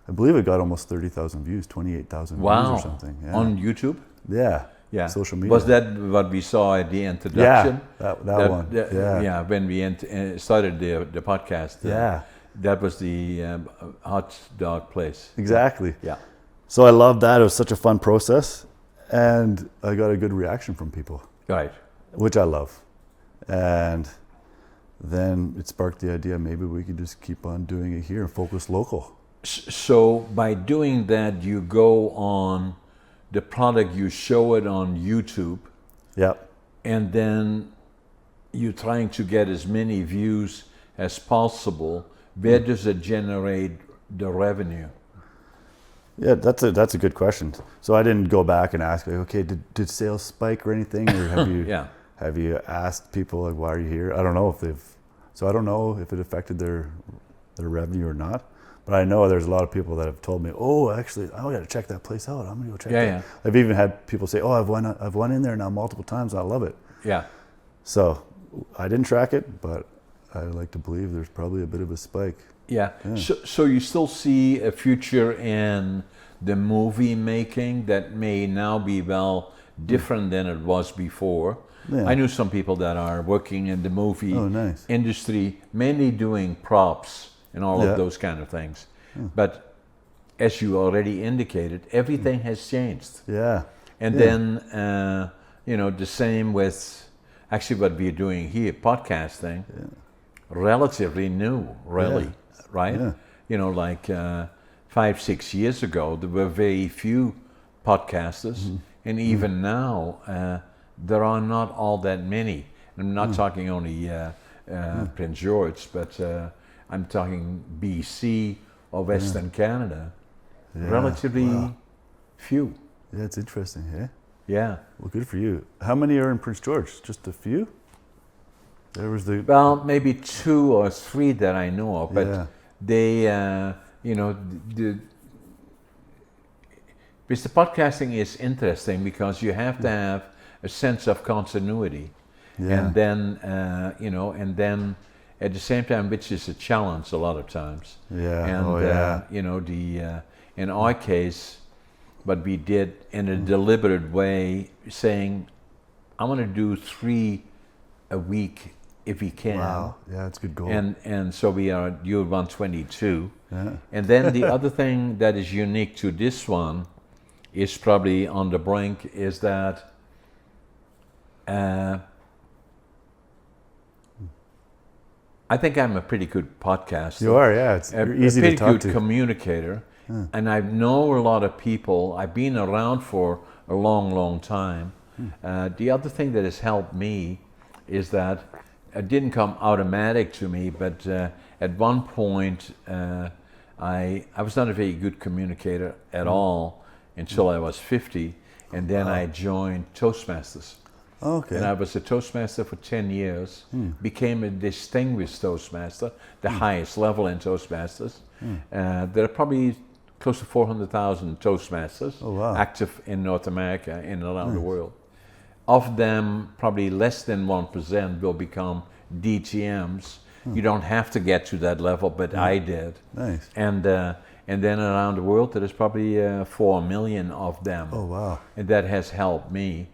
I believe it got almost 30,000 views, 28,000 views Wow. or something. Yeah. On YouTube? Yeah. Yeah. Social media. Was that what we saw at the introduction? Yeah, that one. Yeah. When we started the podcast. Yeah. That was the hot dog place. Exactly. Yeah. So I loved that. It was such a fun process, and I got a good reaction from people, Right. which I love. And then it sparked the idea maybe we could just keep on doing it here and focus local. So by doing that, you go on the product, you show it on YouTube, Yep. and then you're trying to get as many views as possible. Where does it generate the revenue? Yeah, that's a good question. So I didn't go back and ask, like, okay, did sales spike or anything, or have you Yeah. have you asked people, like, why are you here? I don't know if it affected their revenue or not. But I know there's a lot of people that have told me, oh, actually, I got to check that place out. I'm gonna go check that. Yeah. I've even had people say, oh, I've won in there now multiple times. I love it. Yeah. So I didn't track it, but I like to believe there's probably a bit of a spike. Yeah. So you still see a future in the movie making that may now be different than it was before. Yeah. I knew some people that are working in the movie Oh, nice. industry, mainly doing props and all Yeah. of those kind of things. But as you already indicated, everything has changed. Yeah. And Yeah. then, the same with, actually what we're doing here, podcasting, relatively new, really, right? Yeah. You know, like 5-6 years ago, there were very few podcasters, and even now, there are not all that many. I'm not talking only Prince George, but I'm talking BC or Western Canada. Yeah. Relatively few. Yeah, it's interesting, eh? Yeah. Well, good for you. How many are in Prince George? Just a few? There was the... Well, maybe 2 or 3 that I know of, but they, you know, because the podcasting is interesting because you have to have a sense of continuity, and then, you know, and then at the same time, which is a challenge a lot of times. Yeah. And you know, in our case, what we did in a deliberate way, saying, I want to do 3 a week if we can. Wow. Yeah, that's a good goal. And so we are at year 122. Yeah. And then the other thing that is unique to this one is probably on the brink is that I think I'm a pretty good podcaster. You are, yeah. You're easy to talk to. A pretty good communicator. And I know a lot of people. I've been around for a long, long time. The other thing that has helped me is that it didn't come automatic to me, but at one point I was not a very good communicator at all until I was 50, and then I joined Toastmasters. Okay. And I was a Toastmaster for 10 years, became a distinguished Toastmaster, the highest level in Toastmasters. There are probably close to 400,000 Toastmasters active in North America and around the world. Of them, probably less than 1% will become DTMs. You don't have to get to that level, but I did. Nice. And then around the world, there is probably 4 million of them. Oh, wow. And that has helped me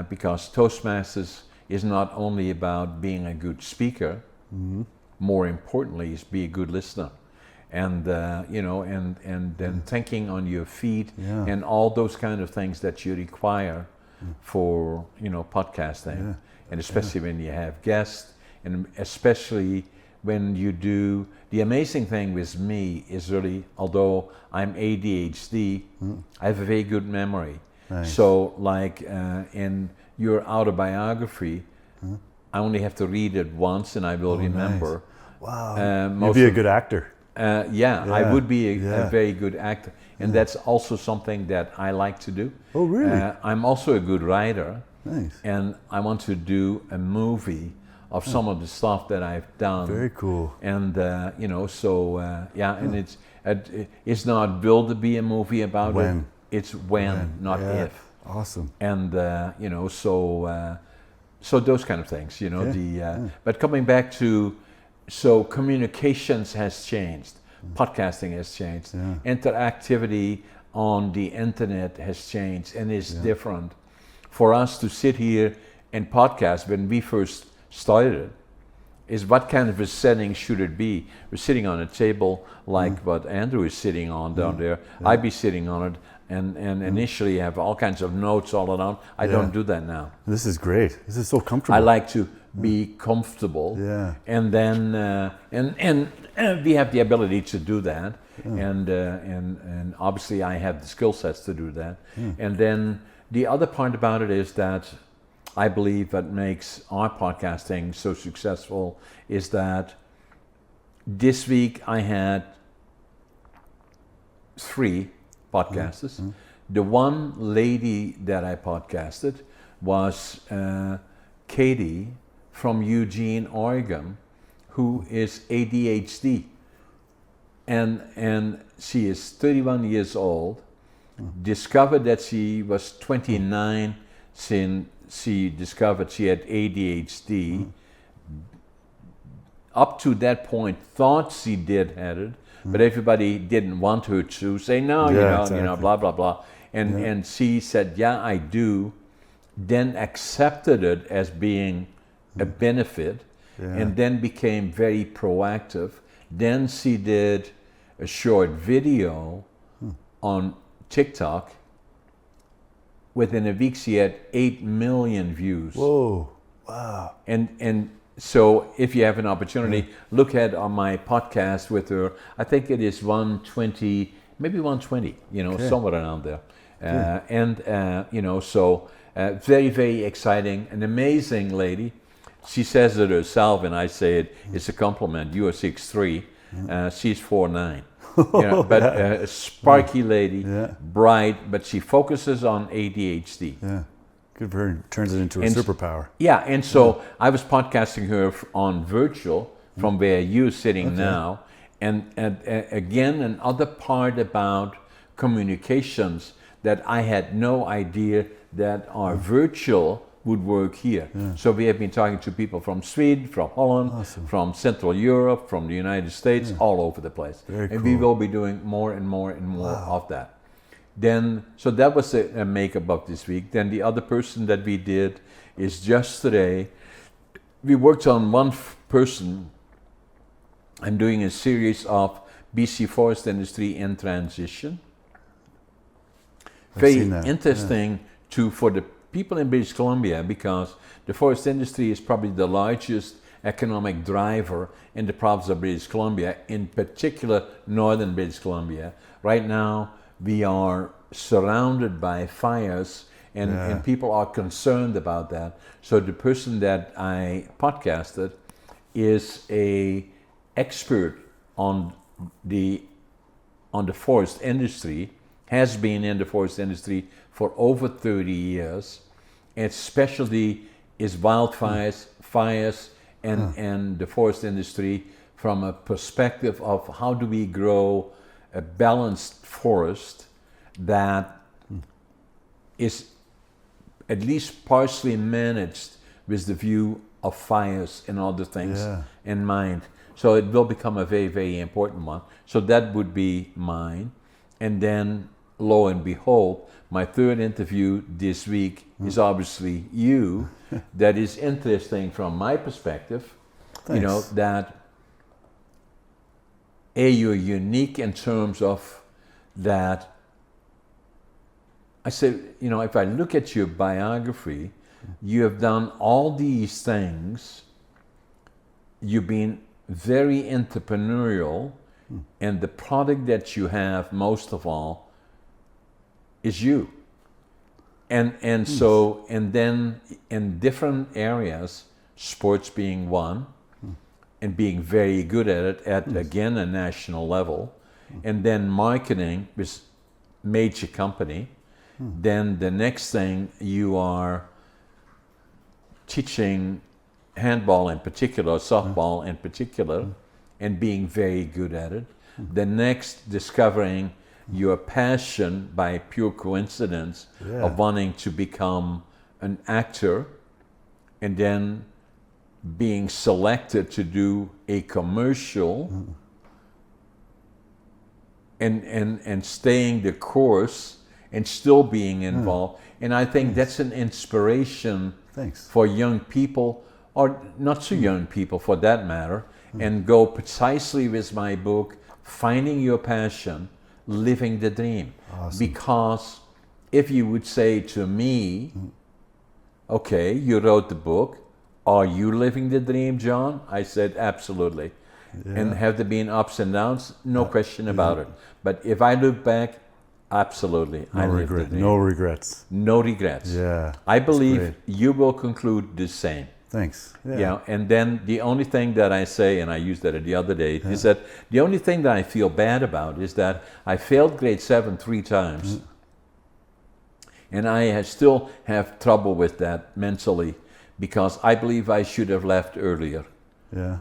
because Toastmasters is not only about being a good speaker, more importantly, is be a good listener. And you know, and then thinking on your feet and all those kind of things that you require for, you know, podcasting, and especially when you have guests, and especially when you do. The amazing thing with me is really, although I'm ADHD, I have a very good memory. Nice. So, like in your autobiography, I only have to read it once, and I will remember. Nice. Wow. You'd be a good actor. I would be a very good actor, and that's also something that I like to do. Oh, really? I'm also a good writer. Nice. And I want to do a movie of some of the stuff that I've done. Very cool. And you know, so and it's not will to be a movie about when. It's when, not if. Awesome. And you know, so those kind of things, you know, but coming back to, so communications has changed, podcasting has changed, interactivity on the internet has changed and is different. For us to sit here and podcast when we first started it, is what kind of a setting should it be? We're sitting on a table like what Andrew is sitting on down there. I'd be sitting on it and initially have all kinds of notes all around. I don't do that now. This is great. This is so comfortable. I like to be comfortable, and then and we have the ability to do that, and obviously I have the skill sets to do that. And then the other part about it is that I believe that makes our podcasting so successful is that this week I had 3 podcasters. The one lady that I podcasted was Katie from Eugene, Oregon, who is ADHD. And she is 31 years old, discovered that she was 29 since she discovered she had ADHD. Up to that point, thought she did have it, but everybody didn't want her to say no, you know, blah blah blah. And she said, yeah, I do. Then accepted it as being a benefit, and then became very proactive. Then she did a short video on TikTok. Within a week, she had 8 million views. Whoa! Wow. And so if you have an opportunity, look at on my podcast with her. I think it is 120, maybe 120, somewhere around there. Very, very exciting, an amazing lady. She says it herself, and I say it's a compliment. You are 6'3", she's 4'9". But a sparky lady, bright, but she focuses on ADHD. Yeah, good for her. Turns it into a superpower. Yeah, and so I was podcasting her on virtual from where you're sitting now, and again, another part about communications that I had no idea that our virtual would work here. So we have been talking to people from Sweden, from Holland, from Central Europe, from the United States, all over the place. And we will be doing more and more and more of that. Then, so that was a makeup of this week. Then the other person that we did is just today. We worked on one person. I'm doing a series of BC forest industry in transition. Very interesting for the people in British Columbia, because the forest industry is probably the largest economic driver in the province of British Columbia, in particular northern British Columbia. Right now we are surrounded by fires, and people are concerned about that. So the person that I podcasted is a expert on the forest industry, has been in the forest industry for over 30 years. Its specialty is wildfires, fires, and the forest industry from a perspective of how do we grow a balanced forest that is at least partially managed with the view of fires and other things in mind. So it will become a very, very important one. So that would be mine. And then, lo and behold, my third interview this week is obviously you. That is interesting from my perspective. Thanks. That you're unique in terms of that. I said, if I look at your biography, you have done all these things. You've been very entrepreneurial, and the product that you have, most of all, is you. And so, and then in different areas, sports being one, and being very good at it at, again, a national level, and then marketing with major company. Then the next thing, you are teaching handball in particular, softball in particular, and being very good at it. The next, discovering your passion by pure coincidence of wanting to become an actor, and then being selected to do a commercial, and staying the course and still being involved. And I think that's an inspiration for young people, or not so young people for that matter, and go precisely with my book, Finding Your Passion, Living the Dream. Awesome. Because if you would say to me, okay, you wrote the book, are you living the dream, John? I said, absolutely. And have there been ups and downs? No question about it. But if I look back, absolutely, I lived the dream. No regrets. No regrets. Yeah. I believe you will conclude the same. Thanks. Yeah. And then the only thing that I say, and I used that the other day, is that the only thing that I feel bad about is that I failed grade 7 3 times. And I still have trouble with that mentally, because I believe I should have left earlier. Yeah.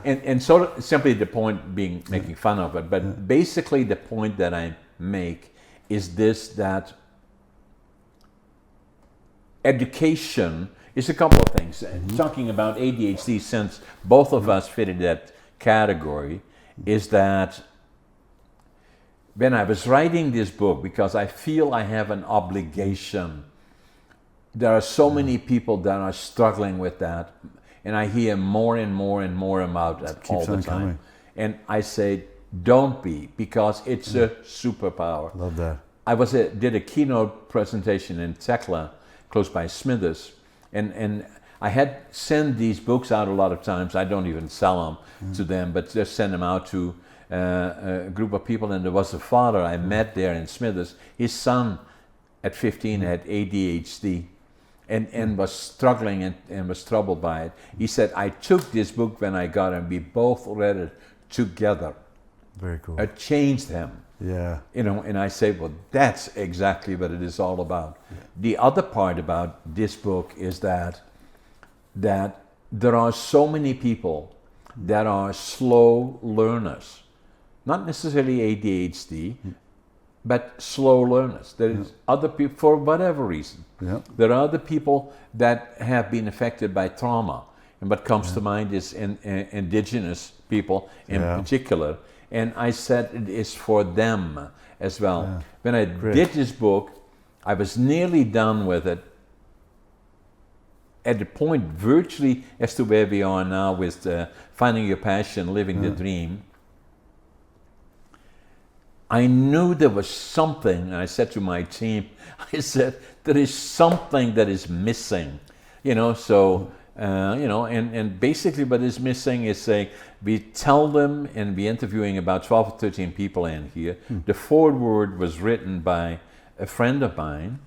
And sort of simply the point being making fun of it, but basically the point that I make is this, that education is a couple of things. Talking about ADHD, since both of us fit in that category, is that when I was writing this book, because I feel I have an obligation, there are so many people that are struggling with that, and I hear more and more and more about that all the time. Coming. And I say, don't be, because it's a superpower. Love that. did a keynote presentation in Tekla, close by Smithers, and I had sent these books out a lot of times. I don't even sell them to them, but just send them out to a group of people. And there was a father I met there in Smithers. His son at 15 had ADHD and was struggling and was troubled by it. He said, I took this book when I got it, and we both read it together. Very cool. It changed him. Yeah. And I say, well, that's exactly what it is all about. Yeah. The other part about this book is that there are so many people that are slow learners, not necessarily ADHD, but slow learners. There's other people, for whatever reason. Yeah. There are other people that have been affected by trauma. And what comes to mind is indigenous people in particular. And I said it is for them as well. Yeah. When I did this book, I was nearly done with it, at the point virtually as to where we are now with finding your passion, living the dream. I knew there was something, and I said to my team, I said, there is something that is missing, and basically what is missing is we tell them, and we're interviewing about 12 or 13 people in here. The foreword was written by a friend of mine,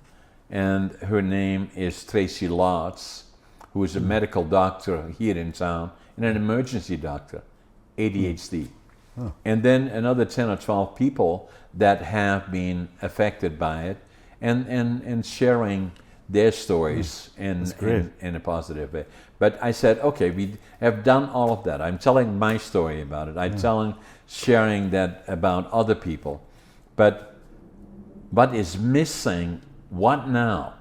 and her name is Tracy Lotz, who is a medical doctor here in town, and an emergency doctor, ADHD. Oh. And then another 10 or 12 people that have been affected by it, and sharing their stories in a positive way. But I said, okay, we have done all of that. I'm telling my story about it. I'm sharing that about other people. But what is missing, what now?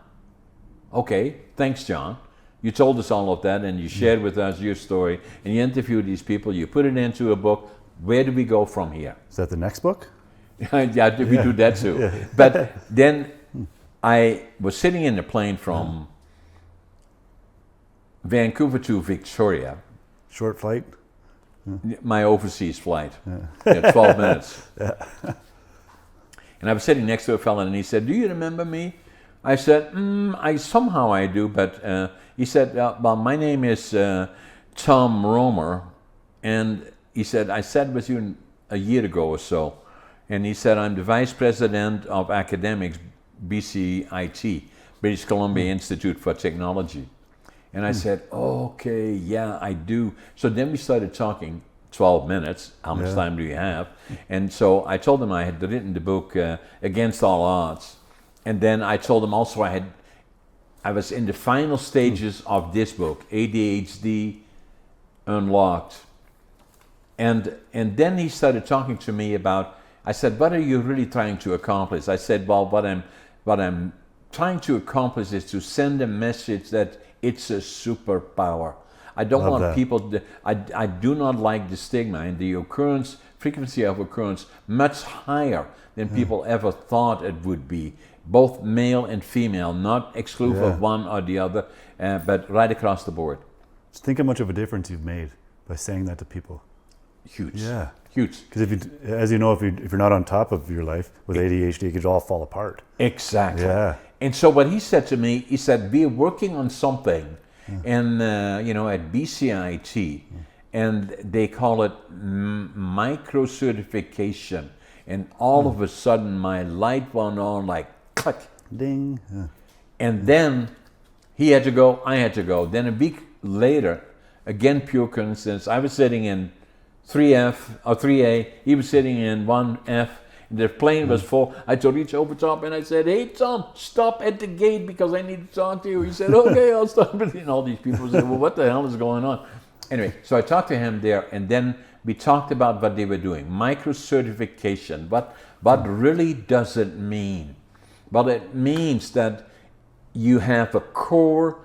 Okay, thanks, John. You told us all of that, and you shared with us your story, and you interviewed these people, you put it into a book. Where do we go from here? Is that the next book? Yeah, we do that too. Yeah. But then I was sitting in a plane from Vancouver to Victoria. Short flight? My overseas flight. 12 minutes. Yeah. And I was sitting next to a fellow, and he said, do you remember me? I said, somehow I do, but he said, well, my name is Tom Romer, and he said, I sat with you a year ago or so, and he said, I'm the Vice President of Academics, BCIT, British Columbia Institute for Technology. And I said, okay, yeah, I do. So then we started talking 12 minutes. How much time do you have? And so I told him I had written the book Against All Odds. And then I told him also I was in the final stages of this book, ADHD Unlocked. And then he started talking to me about, I said, what are you really trying to accomplish? I said, well, what I'm trying to accomplish is to send a message that it's a superpower. I don't want people to, I do not like the stigma and the frequency of occurrence much higher than people ever thought it would be. Both male and female, not exclusive of one or the other, but right across the board. Just think how much of a difference you've made by saying that to people. Huge. Yeah. Huge. Because as you know, if you're not on top of your life with ADHD, it could all fall apart. Exactly. Yeah. And so what he said to me, he said, we're working on something and at BCIT, and they call it micro certification. And all of a sudden my light went on like click. Ding. And then he had to go, I had to go. Then a week later, again, pure coincidence, I was sitting in 3F or 3A, he was sitting in 1F, and the plane was full. I had to reach over top and I said, hey Tom, stop at the gate because I need to talk to you. He said, okay, I'll stop. And all these people said, well, what the hell is going on? Anyway, so I talked to him there, and then we talked about what they were doing. Micro-certification, what really does it mean? Well, it means that you have a core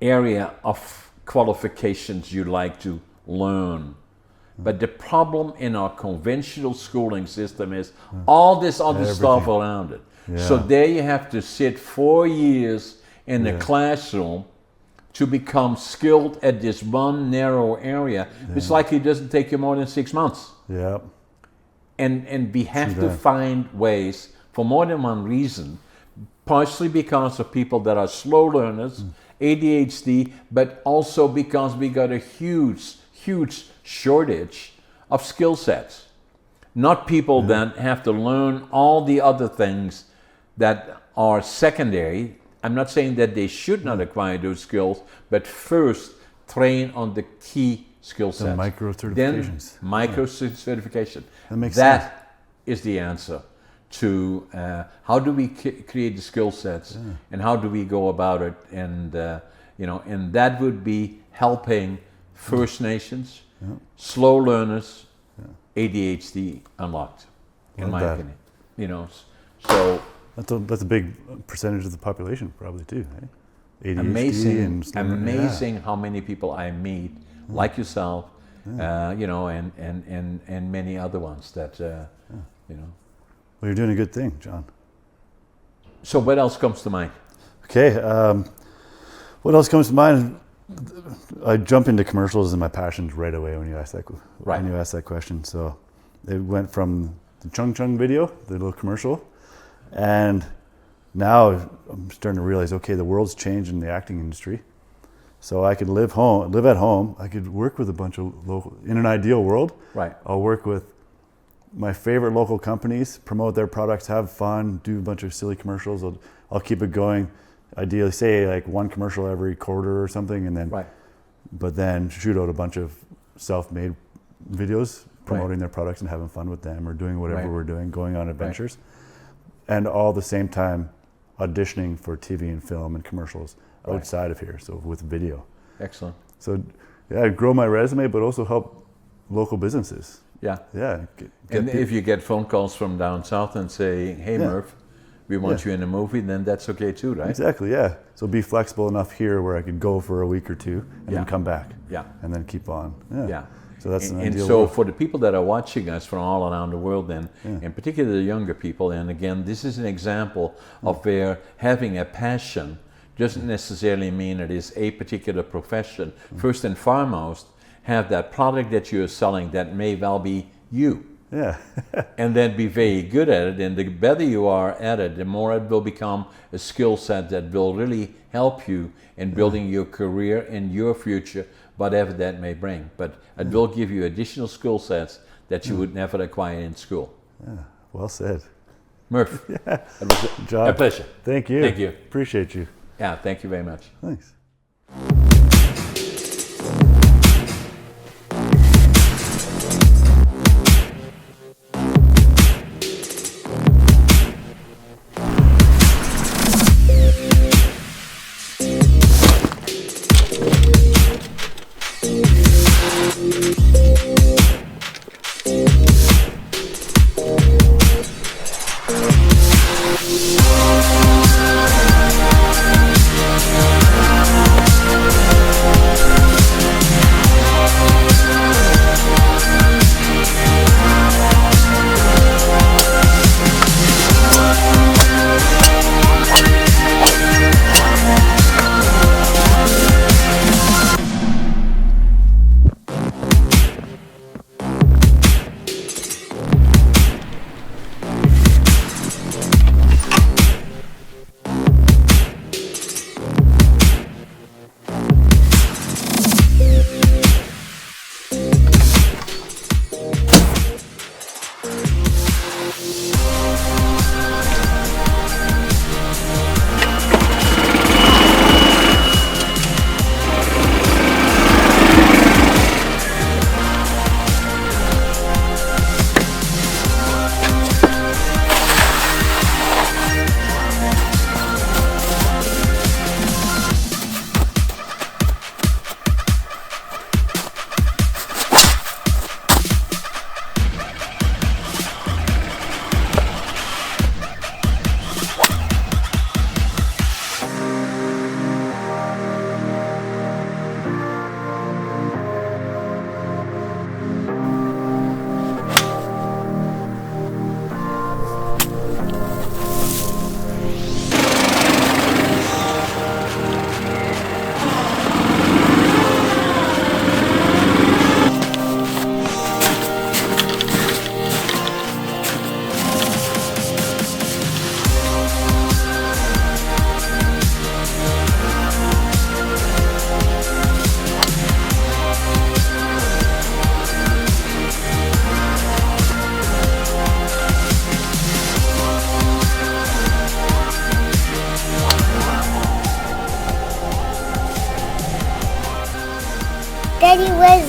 area of qualifications you like to learn. But the problem in our conventional schooling system is all this other stuff around it. Yeah. So there you have to sit 4 years in the classroom to become skilled at this one narrow area. It's like it doesn't take you more than 6 months. Yeah. And we have to find ways for more than one reason, partially because of people that are slow learners, ADHD, but also because we got a huge shortage of skill sets. Not people that have to learn all the other things that are secondary. I'm not saying that they should not acquire those skills, but first train on the key skill sets. Micro certifications. Then micro certification. That makes sense. That is the answer to how do we create the skill sets and how do we go about it, and and that would be helping First Nations, slow learners, ADHD unlocked, in my opinion. So that's a big percentage of the population, probably too. Eh? ADHD amazing how many people I meet, like yourself, and many other ones that Well, you're doing a good thing, John. So what else comes to mind? Okay, what else comes to mind? I jump into commercials and my passions right away when you ask that question. So it went from the Chung Chung video, the little commercial, and now I'm starting to realize, okay, the world's changed in the acting industry. So I could live at home. I could work with a bunch of local. In an ideal world, I'll work with my favorite local companies, promote their products, have fun, do a bunch of silly commercials. I'll keep it going. Ideally, say like one commercial every quarter or something, and then, but then shoot out a bunch of self-made videos promoting their products and having fun with them, or doing whatever we're doing, going on adventures, and all the same time auditioning for TV and film and commercials outside of here. So with video. Excellent. So grow my resume, but also help local businesses. And if you get phone calls from down south and say, hey, Murf, we want you in a movie, then that's okay too, right? Exactly, yeah. So be flexible enough here where I could go for a week or two and then come back. And then keep on. So that's an ideal. And so for the people that are watching us from all around the world, then, and particularly the younger people, and again, this is an example of where having a passion doesn't necessarily mean it is a particular profession. First and foremost, have that product that you're selling that may well be you. And then be very good at it, and the better you are at it, the more it will become a skill set that will really help you in building your career and your future, whatever that may bring. But it will give you additional skill sets that you would never acquire in school. Well said. Murf, it was a pleasure. Thank you. Thank you. Appreciate you. Yeah, thank you very much. Thanks.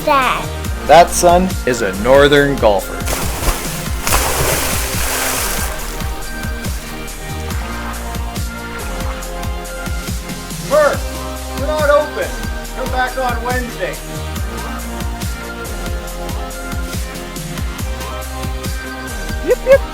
is that? That, son, is a northern golfer. Murf, we're not open. Come back on Wednesday. Yip, yip.